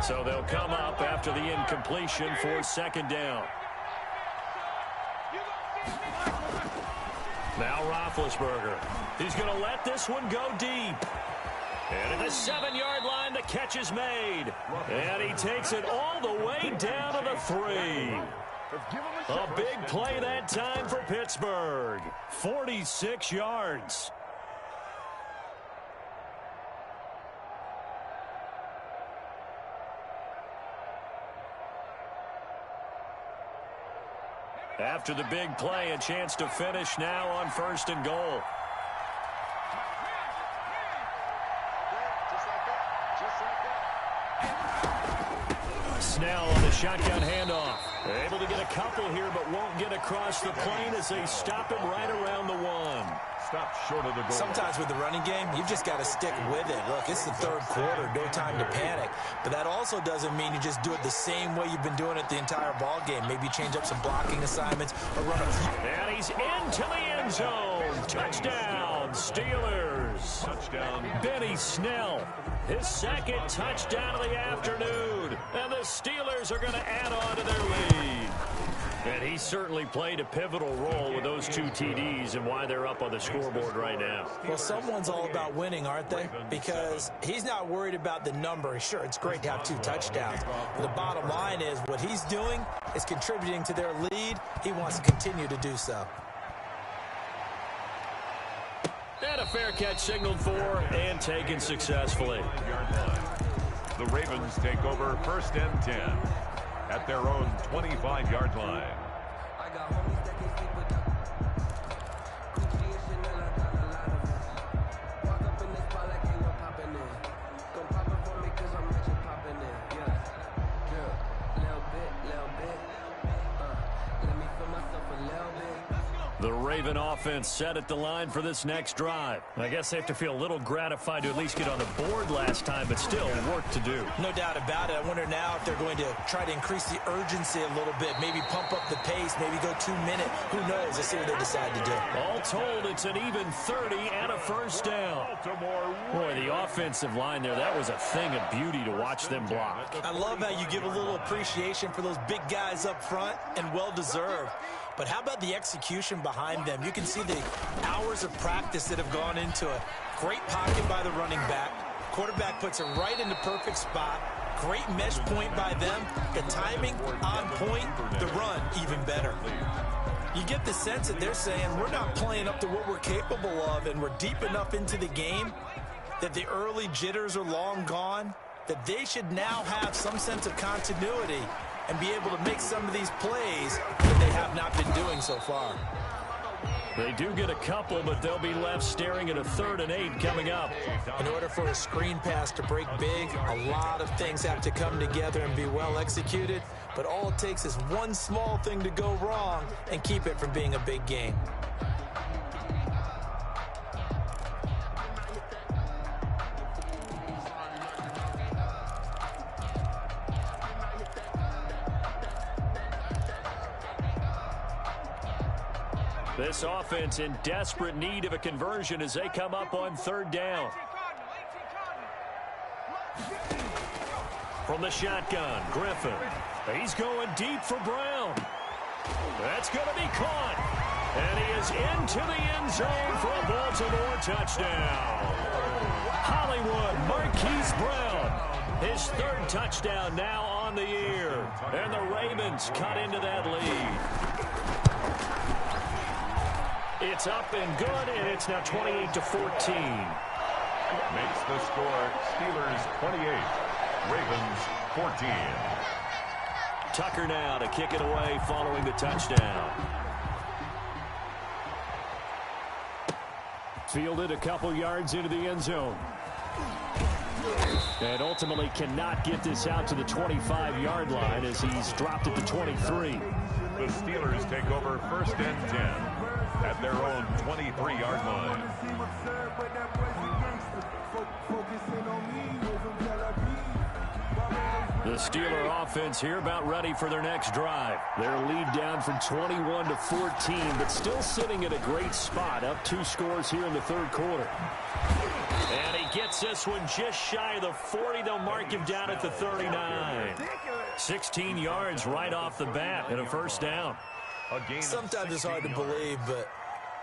So they'll come up after the incompletion for 2nd down. Now Roethlisberger. He's going to let this one go deep. And at the 7-yard line, the catch is made. And he takes it all the way down to the 3. A big play that time for Pittsburgh. 46 yards. After the big play, a chance to finish now on 1st and goal. Snell on the shotgun handoff. Able to get a couple here, but won't get across the plane as they stop him right around the 1. Stop short of the goal. Sometimes with the running game, you've just got to stick with it. Look, it's the 3rd quarter, no time to panic. But that also doesn't mean you just do it the same way you've been doing it the entire ball game. Maybe change up some blocking assignments or run a... And he's into the end zone. Touchdown, Steelers. Touchdown. Benny Snell, his 2nd touchdown of the afternoon. And the Steelers are going to add on to their lead. And he certainly played a pivotal role with those 2 TDs and why they're up on the scoreboard right now. Well, someone's all about winning, aren't they? Because he's not worried about the number. Sure, it's great to have 2 touchdowns. But the bottom line is what he's doing is contributing to their lead. He wants to continue to do so. And a fair catch signaled for and taken successfully. The Ravens take over 1st and 10 at their own 25-yard line. I got homies that can sleep with Gucci and Chanel, I got a lot of it. Walk up in this spot like ain't no popping in. Gon' pop it for me cause I'm rich and popping in. Yeah, little bit. Let me feel myself a little bit. The Raven offense set at the line for this next drive. I guess they have to feel a little gratified to at least get on the board last time, but still work to do. No doubt about it. I wonder now if they're going to try to increase the urgency a little bit, maybe pump up the pace, maybe go 2-minute. Who knows? Let's see what they decide to do. All told, it's an even 30 and a 1st down. Boy, the offensive line there, that was a thing of beauty to watch them block. I love how you give a little appreciation for those big guys up front, and well-deserved. But how about the execution behind them? You can see the hours of practice that have gone into it. Great pocket by the running back. Quarterback puts it right in the perfect spot. Great mesh point by them. The timing on point. The run even better. You get the sense that they're saying we're not playing up to what we're capable of, and we're deep enough into the game that the early jitters are long gone. that they should now have some sense of continuity and be able to make some of these plays that they have not been doing so far. They do get a couple, but they'll be left staring at a 3rd and 8 coming up. In order for a screen pass to break big, a lot of things have to come together and be well executed, but all it takes is one small thing to go wrong and keep it from being a big game. This offense in desperate need of a conversion as they come up on 3rd down. From the shotgun, Griffin. He's going deep for Brown. That's going to be caught. And he is into the end zone for a Baltimore touchdown. Hollywood Marquise Brown. His 3rd touchdown now on the year. And the Ravens cut into that lead. It's up and good, and it's now 28-14. Makes the score Steelers 28, Ravens 14. Tucker now to kick it away following the touchdown. Fielded a couple yards into the end zone. And ultimately cannot get this out to the 25-yard line as he's dropped it to 23. The Steelers take over 1st and 10 at their own 23-yard line. The Steeler offense here about ready for their next drive. Their lead down from 21-14, but still sitting at a great spot, up 2 scores here in the 3rd quarter. And he gets this one just shy of the 40. They'll mark him down at the 39. 16 yards right off the bat and a 1st down. Sometimes it's hard to believe, but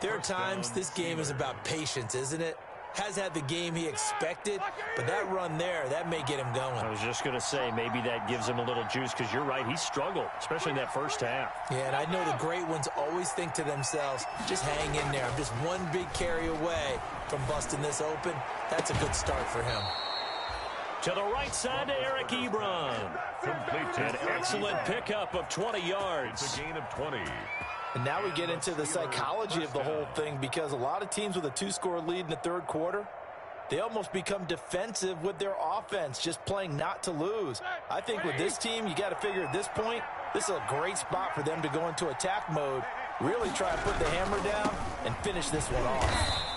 there are times this game is about patience, isn't it? Has had the game he expected, but that run there, that may get him going. I was just going to say, maybe that gives him a little juice, because you're right, he struggled, especially in that 1st half. Yeah, and I know the great ones always think to themselves, just hang in there. I'm just one big carry away from busting this open. That's a good start for him. To the right side to Eric Ebron. An excellent pickup of 20 yards. It's a gain of 20. And now we get into the psychology of the whole thing, because a lot of teams with a 2-score lead in the 3rd quarter, they almost become defensive with their offense, just playing not to lose. I think with this team, you got to figure at this point, this is a great spot for them to go into attack mode, really try and put the hammer down and finish this one off.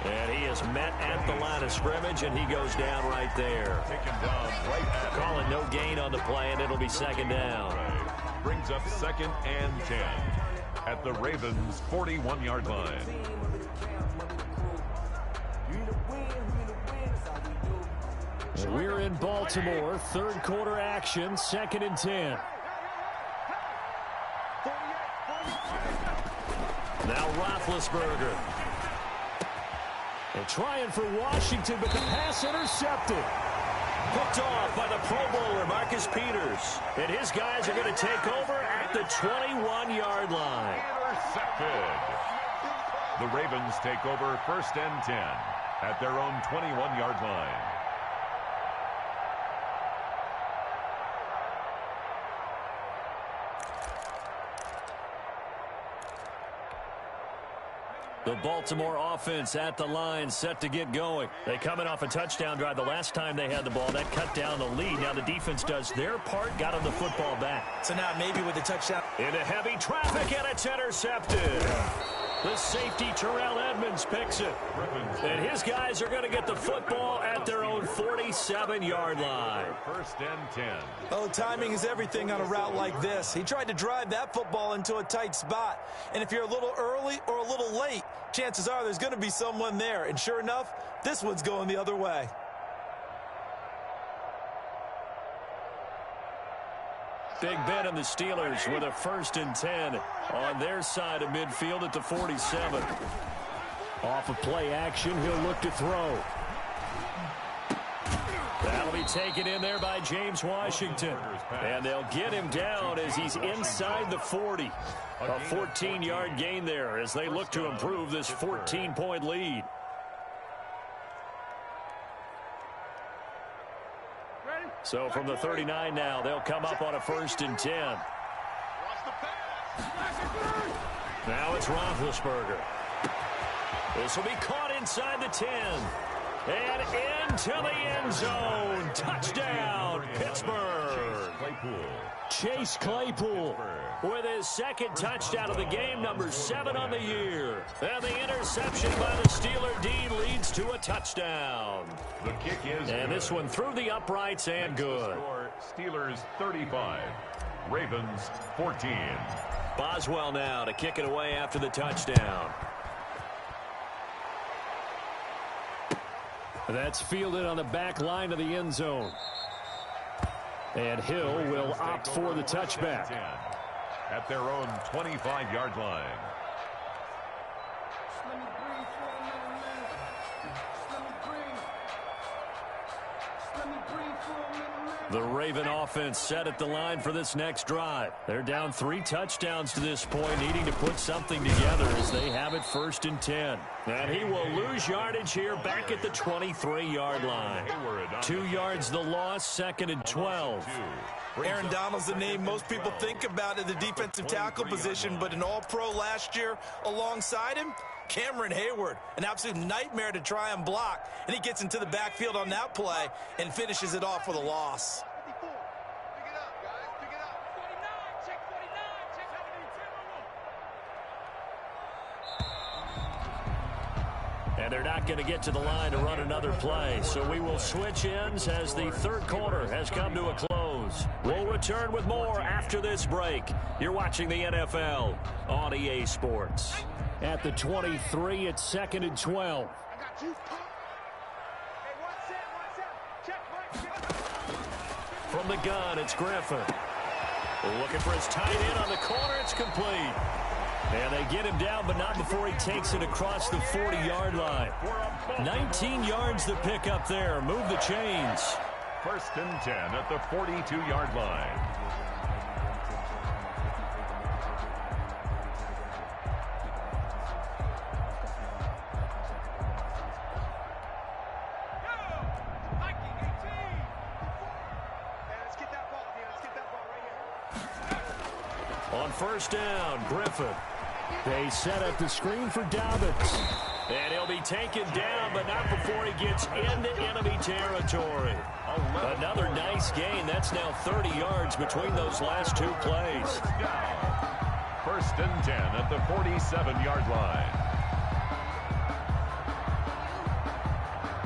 And he is met at the line of scrimmage, and he goes down right there. Taken down right at Calling no gain on the play, and it'll be 2nd down. Brings up 2nd and 10 at the Ravens' 41-yard line. We're in Baltimore, 3rd quarter action, 2nd and 10. Now Roethlisberger. They're trying for Washington, but the pass intercepted. Picked off by the Pro Bowler, Marcus Peters. And his guys are going to take over at the 21-yard line. Intercepted. The Ravens take over 1st and 10 at their own 21-yard line. The Baltimore offense at the line, set to get going. They coming off a touchdown drive. The last time they had the ball, that cut down the lead. Now the defense does their part, got them the football back. So now maybe with the touchdown. Into heavy traffic, and it's intercepted. The safety, Terrell Edmonds, picks it. And his guys are going to get the football at their own 47-yard line. 1st and 10. Oh, timing is everything on a route like this. He tried to drive that football into a tight spot. And if you're a little early or a little late, chances are there's going to be someone there. And sure enough, this one's going the other way. Big Ben and the Steelers with a 1st and 10 on their side of midfield at the 47. Off of play action, he'll look to throw. That'll be taken in there by James Washington. And they'll get him down as he's inside the 40. A 14-yard gain there as they look to improve this 14-point lead. So from the 39 now, they'll come up on a 1st and 10. Now it's Roethlisberger. This will be caught inside the 10. And into the end zone. Touchdown, Pittsburgh. Chase Claypool with his 2nd touchdown of the game, number 7 on the year. And the interception by the Steeler D leads to a touchdown. The kick is and good. This one through the uprights and good. Steelers 35, Ravens 14. Boswell now to kick it away after the touchdown. That's fielded on the back line of the end zone. And Hill will opt for the touchback. At their own 25-yard line. The Raven offense set at the line for this next drive. They're down 3 touchdowns to this point, needing to put something together as they have it 1st and 10. And he will lose yardage here back at the 23-yard line. 2 yards the loss, 2nd and 12. Aaron Donald's the name most people think about at the defensive tackle position, but an all-pro last year alongside him, Cameron Hayward, an absolute nightmare to try and block. And he gets into the backfield on that play and finishes it off with a loss. And they're not going to get to the line to run another play. So we will switch ends as the 3rd quarter has come to a close. We'll return with more after this break. You're watching the NFL on EA Sports. At the 23, it's 2nd and 12. From the gun, it's Griffin. Looking for his tight end on the corner. It's complete. And they get him down, but not before he takes it across the 40-yard line. 19 yards to pick up there. Move the chains. 1st and 10 at the 42-yard line. On 1st down, Griffin. They set up the screen for Dobbins. And he'll be taken down, but not before he gets into enemy territory. Another nice gain. That's now 30 yards between those last 2 plays. 1st and 10 at the 47-yard line.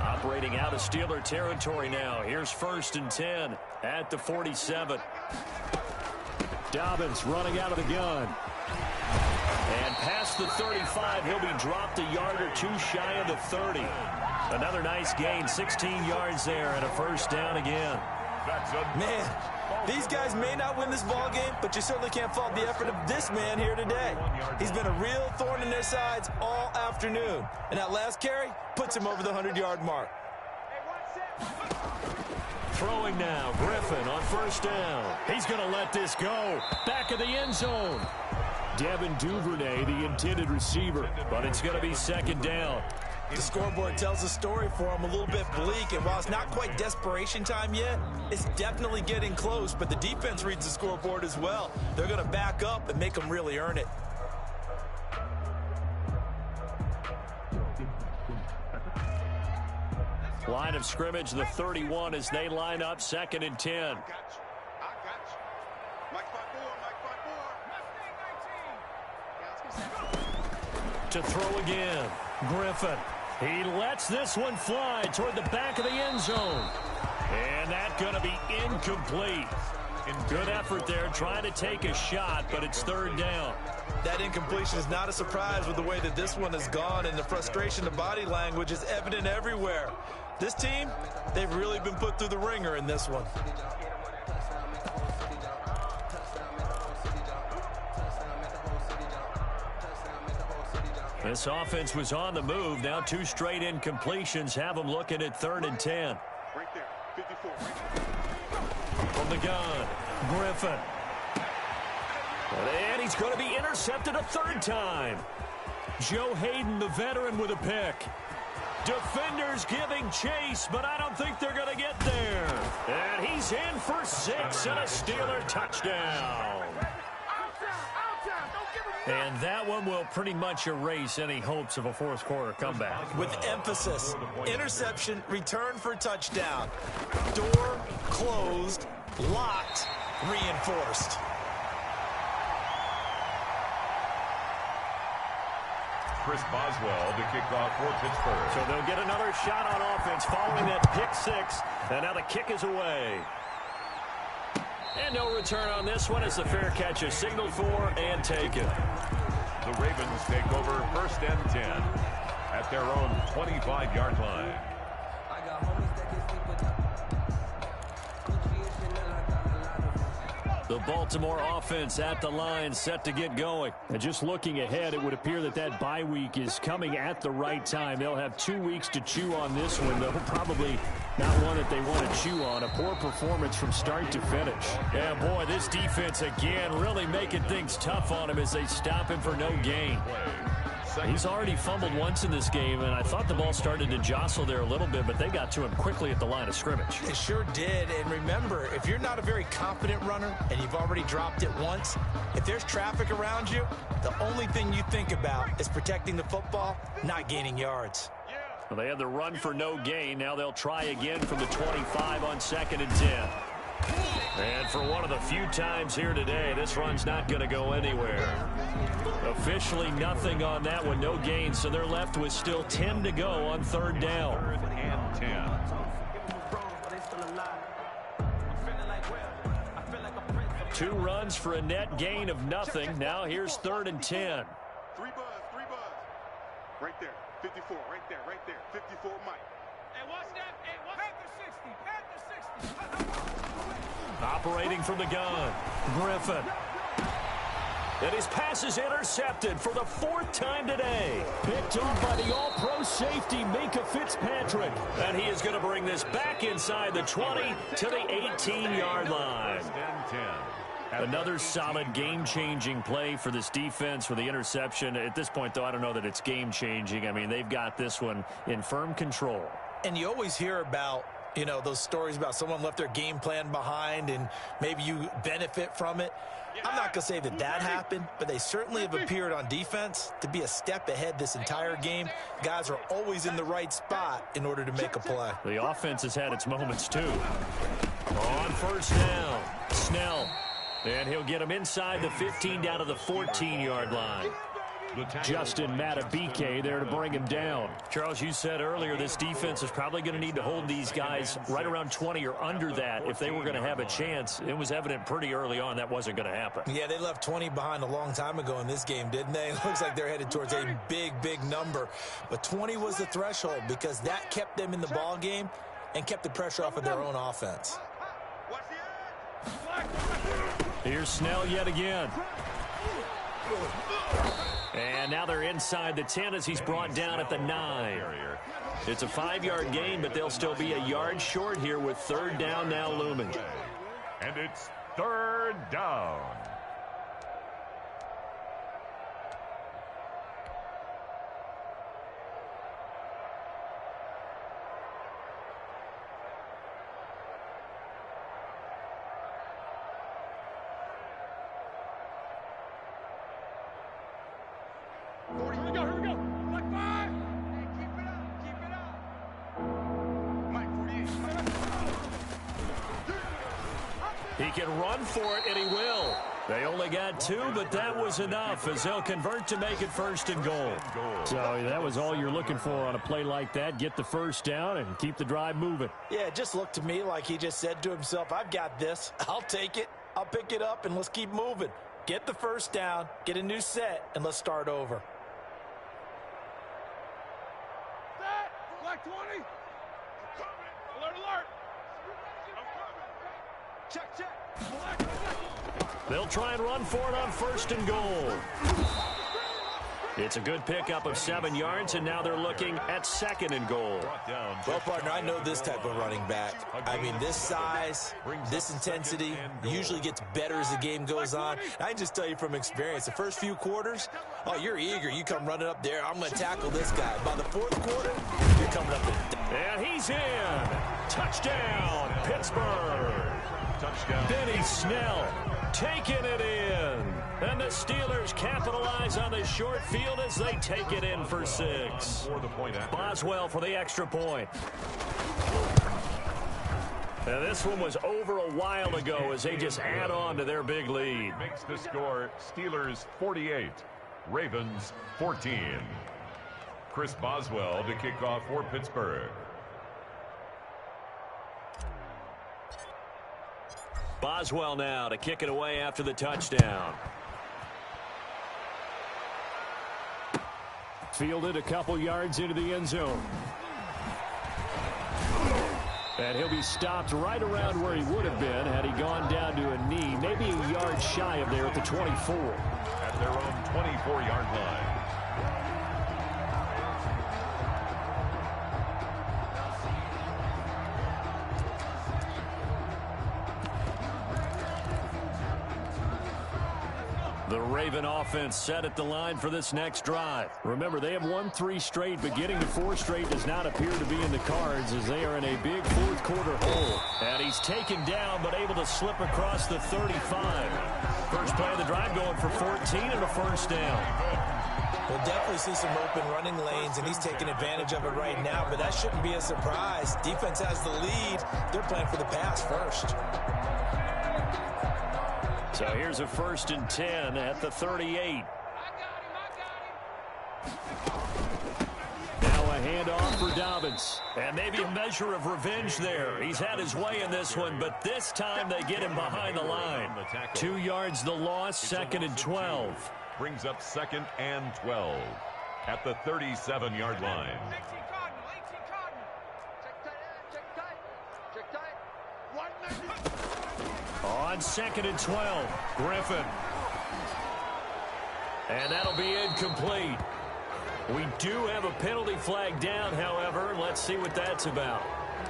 Operating out of Steeler territory now. Here's 1st and 10 at the 47. Dobbins running out of the gun. And past the 35, he'll be dropped a yard or 2 shy of the 30. Another nice gain, 16 yards there, and a 1st down again. Man, these guys may not win this ball game, but you certainly can't fault the effort of this man here today. He's been a real thorn in their sides all afternoon. And that last carry puts him over the 100-yard mark. Throwing now, Griffin on 1st down. He's going to let this go. Back of the end zone. Devin Duvernay, the intended receiver, but it's going to be 2nd down. The scoreboard tells the story for him a little bit bleak, and while it's not quite desperation time yet, it's definitely getting close, but the defense reads the scoreboard as well. They're going to back up and make them really earn it. Line of scrimmage, the 31 as they line up, 2nd and 10. To throw again, Griffin. He lets this one fly toward the back of the end zone. And that's going to be incomplete. Good effort there, trying to take a shot, but it's 3rd down. That incompletion is not a surprise with the way that this one has gone, and the frustration, the body language is evident everywhere. This team, they've really been put through the ringer in this one. This offense was on the move. Now 2 straight incompletions have them looking at 3rd and 10. Right there, 54. From the gun, Griffin. And he's going to be intercepted a 3rd time. Joe Hayden, the veteran, with a pick. Defenders giving chase, but I don't think they're going to get there. And he's in for 6 and a Steeler touchdown. And that one will pretty much erase any hopes of a fourth quarter comeback. With emphasis, interception, return for touchdown. Door closed, locked, reinforced. Chris Boswell to kick off for Pittsburgh. So they'll get another shot on offense following that pick 6. And now the kick is away. And no return on this one as the fair catch is signaled for and taken. The Ravens take over 1st and 10 at their own 25-yard line. I got homies that can sleep with Gucci and Chanel, I got a lot of them. The Baltimore offense at the line, set to get going. And just looking ahead, it would appear that that bye week is coming at the right time. They'll have 2 weeks to chew on this one, though probably not one that they want to chew on. A poor performance from start to finish. Yeah, boy, this defense again really making things tough on him as they stop him for no gain. He's already fumbled once in this game, and I thought the ball started to jostle there a little bit, but they got to him quickly at the line of scrimmage. It sure did, and remember, if you're not a very confident runner and you've already dropped it once, if there's traffic around you, the only thing you think about is protecting the football, not gaining yards. Well, they had the run for no gain. Now they'll try again from the 25 on 2nd and 10. And for one of the few times here today, this run's not going to go anywhere. Officially nothing on that one, no gain, so they're left with still 10 to go on 3rd down. 3rd and 10. 2 runs for a net gain of nothing. Now here's 3rd and 10. 3 buzz. Right there, 54, right there, 54 Mike. Hey, watch that, hey, watch Panther 60. Operating from the gun, Griffin. And his pass is intercepted for the 4th time today. Picked off by the all-pro safety, Minka Fitzpatrick. And he is going to bring this back inside the 20 to the 18-yard line. 1st and 10. Another solid game-changing play for this defense with the interception. At this point, though, I don't know that it's game-changing. I mean, they've got this one in firm control. And you always hear about, you know, those stories about someone left their game plan behind and maybe you benefit from it. I'm not going to say that that happened, but they certainly have appeared on defense to be a step ahead this entire game. Guys are always in the right spot in order to make a play. The offense has had its moments, too. On 1st down, Snell. And he'll get him inside the 15 down to the 14-yard line. Justin Matabike there to bring him down. Charles, you said earlier this defense is probably going to need to hold these guys right around 20 or under that if they were going to have a chance. It was evident pretty early on that wasn't going to happen. Yeah, they left 20 behind a long time ago in this game, didn't they? It looks like they're headed towards a big number. But 20 was the threshold because that kept them in the ball game and kept the pressure off of their own offense. Here's Snell yet again. And now they're inside the 10 as he's brought down at the 9. It's a 5-yard gain, but they'll still be a yard short here with 3rd down now looming. And it's 3rd down. Here we go. Black 5. Hey, keep it up. Mike 48. He can run for it, and he will. They only got 2, but that was enough as they'll convert to make it 1st and goal. So that was all you're looking for on a play like that. Get the 1st down and keep the drive moving. Yeah, it just looked to me like he just said to himself, I've got this. I'll take it. I'll pick it up, and let's keep moving. Get the 1st down, get a new set, and let's start over. Black 20. Alert. Check. They'll try and run for it on 1st and goal. It's a good pickup of 7 yards, and now they're looking at 2nd and goal. Well, partner, I know this type of running back. I mean, this size, this intensity usually gets better as the game goes on. I can just tell you from experience, the first few quarters, oh, you're eager. You come running up there. I'm going to tackle this guy. By the 4th quarter, you're coming up and he's in. Touchdown, Pittsburgh. Touchdown. Benny Snell taking it in. And the Steelers capitalize on the short field as they take it in for 6. Boswell for the extra point. And this one was over a while ago as they just add on to their big lead. Makes the score Steelers 48, Ravens 14. Chris Boswell to kick off for Pittsburgh. Boswell now to kick it away after the touchdown. Fielded a couple yards into the end zone. And he'll be stopped right around where he would have been had he gone down to a knee, maybe a yard shy of there at the 24. At their own 24-yard line. The Raven offense set at the line for this next drive. Remember, they have won 3 straight, but getting to 4 straight does not appear to be in the cards as they are in a big 4th quarter hole. And he's taken down, but able to slip across the 35. First play of the drive going for 14 and a first down. We'll definitely see some open running lanes, and he's taking advantage of it right now, but that shouldn't be a surprise. Defense has the lead. They're playing for the pass first. So here's a 1st and 10 at the 38. Now a handoff for Dobbins. And maybe a measure of revenge there. He's had his way in this one, but this time they get him behind the line. 2 yards the loss, 2nd and 12. Brings up 2nd and 12 at the 37-yard line. On 2nd and 12, Griffin. And that'll be incomplete. We do have a penalty flag down, however. Let's see what that's about.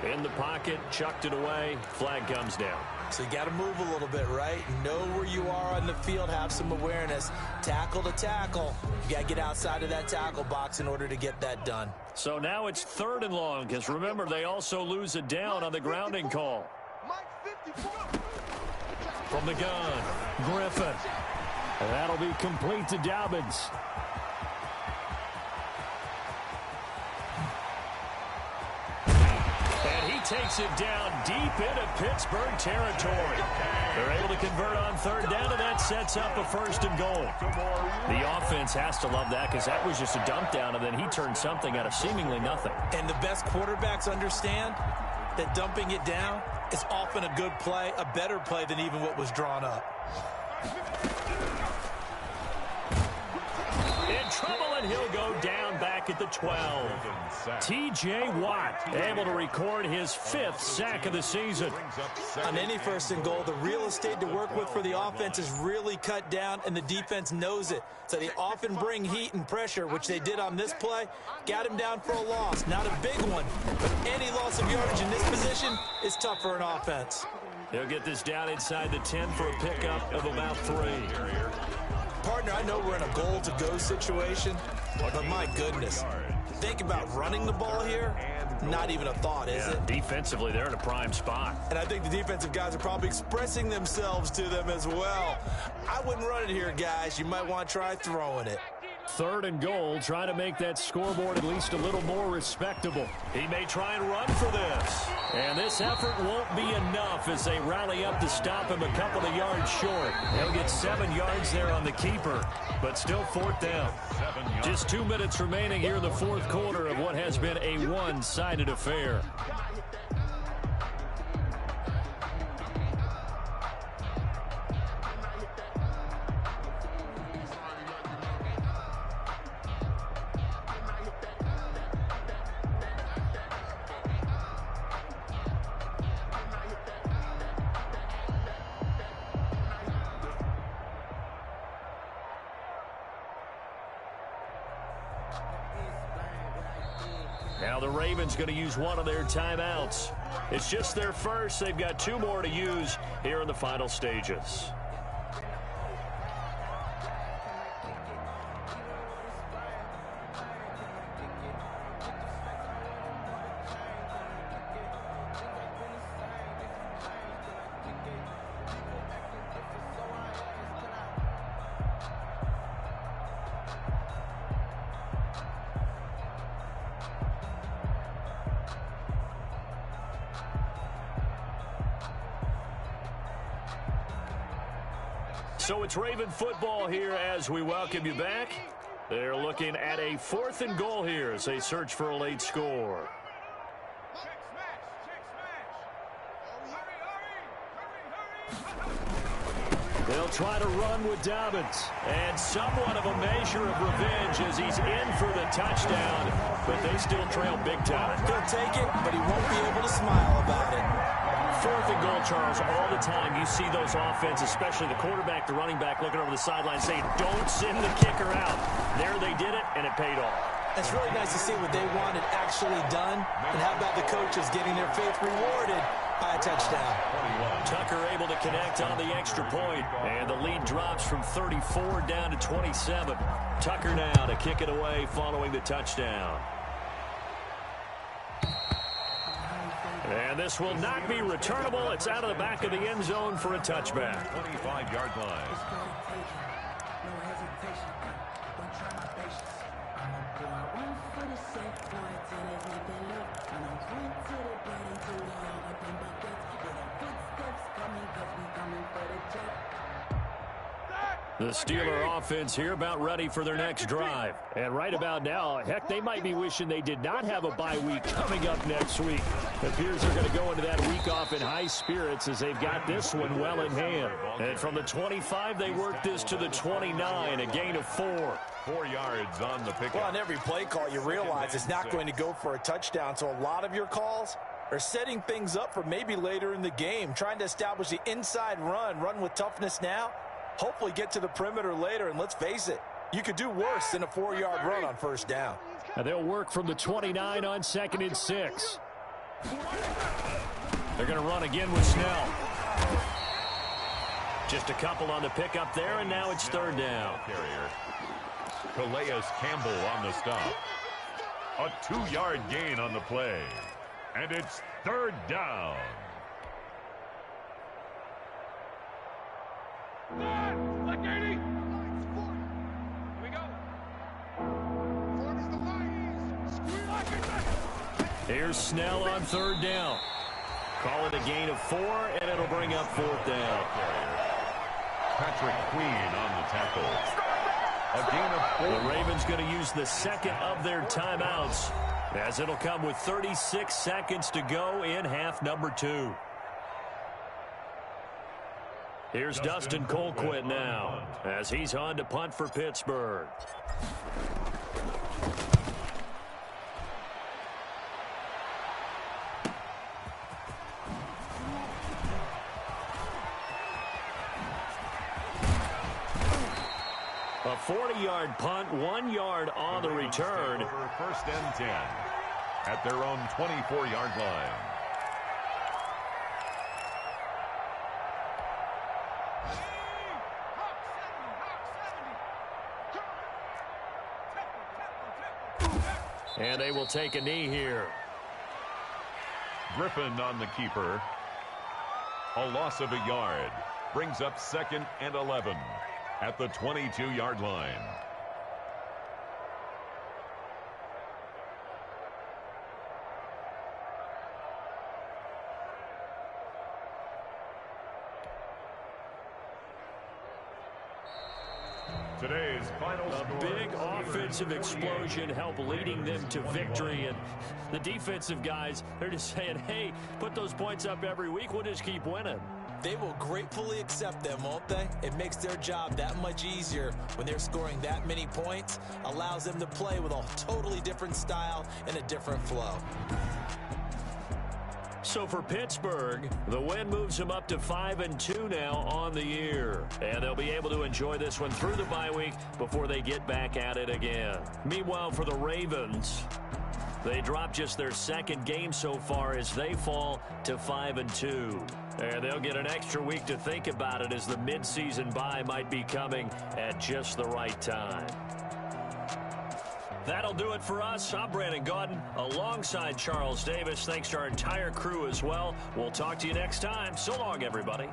In the pocket, chucked it away, flag comes down. So you got to move a little bit, right? Know where you are on the field, have some awareness. Tackle to tackle. You got to get outside of that tackle box in order to get that done. So now it's 3rd and long, because remember, they also lose a down on the grounding call. From the gun, Griffin. And that'll be complete to Dobbins. And he takes it down deep into Pittsburgh territory. They're able to convert on 3rd down, and that sets up a 1st and goal. The offense has to love that because that was just a dump down, and then he turned something out of seemingly nothing. And the best quarterbacks understand that dumping it down is often a good play, a better play than even what was drawn up. In trouble, and he'll go down back at the 12. T.J. Watt able to record his 5th sack of the season. On any 1st and goal, the real estate to work with for the offense is really cut down, and the defense knows it. So they often bring heat and pressure, which they did on this play. Got him down for a loss. Not a big one, but any loss of yardage in this position is tough for an offense. He'll get this down inside the 10 for a pickup of about 3. Partner, I know we're in a goal-to-go situation, but my goodness. Think about running the ball here. Not even a thought, is it? Defensively, they're in a prime spot. And I think the defensive guys are probably expressing themselves to them as well. I wouldn't run it here, guys. You might want to try throwing it. 3rd and goal, trying to make that scoreboard at least a little more respectable. He may try and run for this. And this effort won't be enough as they rally up to stop him a couple of yards short. They'll get 7 yards there on the keeper, but still 4th down. Just 2 minutes remaining here in the 4th quarter of what has been a one-sided affair. Now the Ravens going to use one of their timeouts. It's just their first. They've got 2 more to use here in the final stages. So it's Raven football here as we welcome you back. They're looking at a 4th and goal here as they search for a late score. They'll try to run with Dobbins. And somewhat of a measure of revenge as he's in for the touchdown. But they still trail big time. He'll take it, but he won't be able to smile about it. 4th and goal, Charles, all the time you see those offenses, especially the quarterback, the running back, looking over the sideline saying, don't send the kicker out. There they did it, and it paid off. It's really nice to see what they wanted actually done. And how about the coaches getting their faith rewarded by a touchdown? Tucker able to connect on the extra point, and the lead drops from 34 down to 27. Tucker now to kick it away following the touchdown. And this will not be returnable. It's out of the back of the end zone for a touchback. 25-yard line. The Steeler offense here about ready for their next drive. And right about now, heck, they might be wishing they did not have a bye week coming up next week. It appears they're going to go into that week off in high spirits as they've got this one well in hand. And from the 25, they work this to the 29, a gain of 4. 4 yards on the pickup. Well, on every play call, you realize it's not going to go for a touchdown. So a lot of your calls are setting things up for maybe later in the game, trying to establish the inside run with toughness now. Hopefully get to the perimeter later, and let's face it, you could do worse than a 4-yard run on first down. And they'll work from the 29 on 2nd and 6. They're going to run again with Snell. Just a couple on the pickup there, and now it's 3rd down. Calais Campbell on the stop. A 2-yard gain on the play. And it's 3rd down. Like 80. Here we go. Here's Snell on 3rd down. Call it a gain of 4, and it'll bring up 4th down. Patrick Queen on the tackle. A gain of 4. The Ravens going to use the 2nd of their timeouts, as it'll come with 36 seconds to go in half number 2. Here's Dustin Colquitt now, as he's on to punt for Pittsburgh. A 40-yard punt, 1 yard on the return. 1st and 10 at their own 24-yard line. And they will take a knee here. Griffin on the keeper. A loss of a yard. Brings up 2nd and 11 at the 22-yard line. Today's final score. A big offensive explosion helped leading them to victory. And the defensive guys, they're just saying, hey, put those points up every week. We'll just keep winning. They will gratefully accept them, won't they? It makes their job that much easier when they're scoring that many points. Allows them to play with a totally different style and a different flow. So for Pittsburgh, the win moves them up to 5-2 now on the year. And they'll be able to enjoy this one through the bye week before they get back at it again. Meanwhile, for the Ravens, They dropped just their second game so far as they fall to 5-2. And they'll get an extra week to think about it as the midseason bye might be coming at just the right time. That'll do it for us. I'm Brandon Gaudin alongside Charles Davis. Thanks to our entire crew as well. We'll talk to you next time. So long, everybody.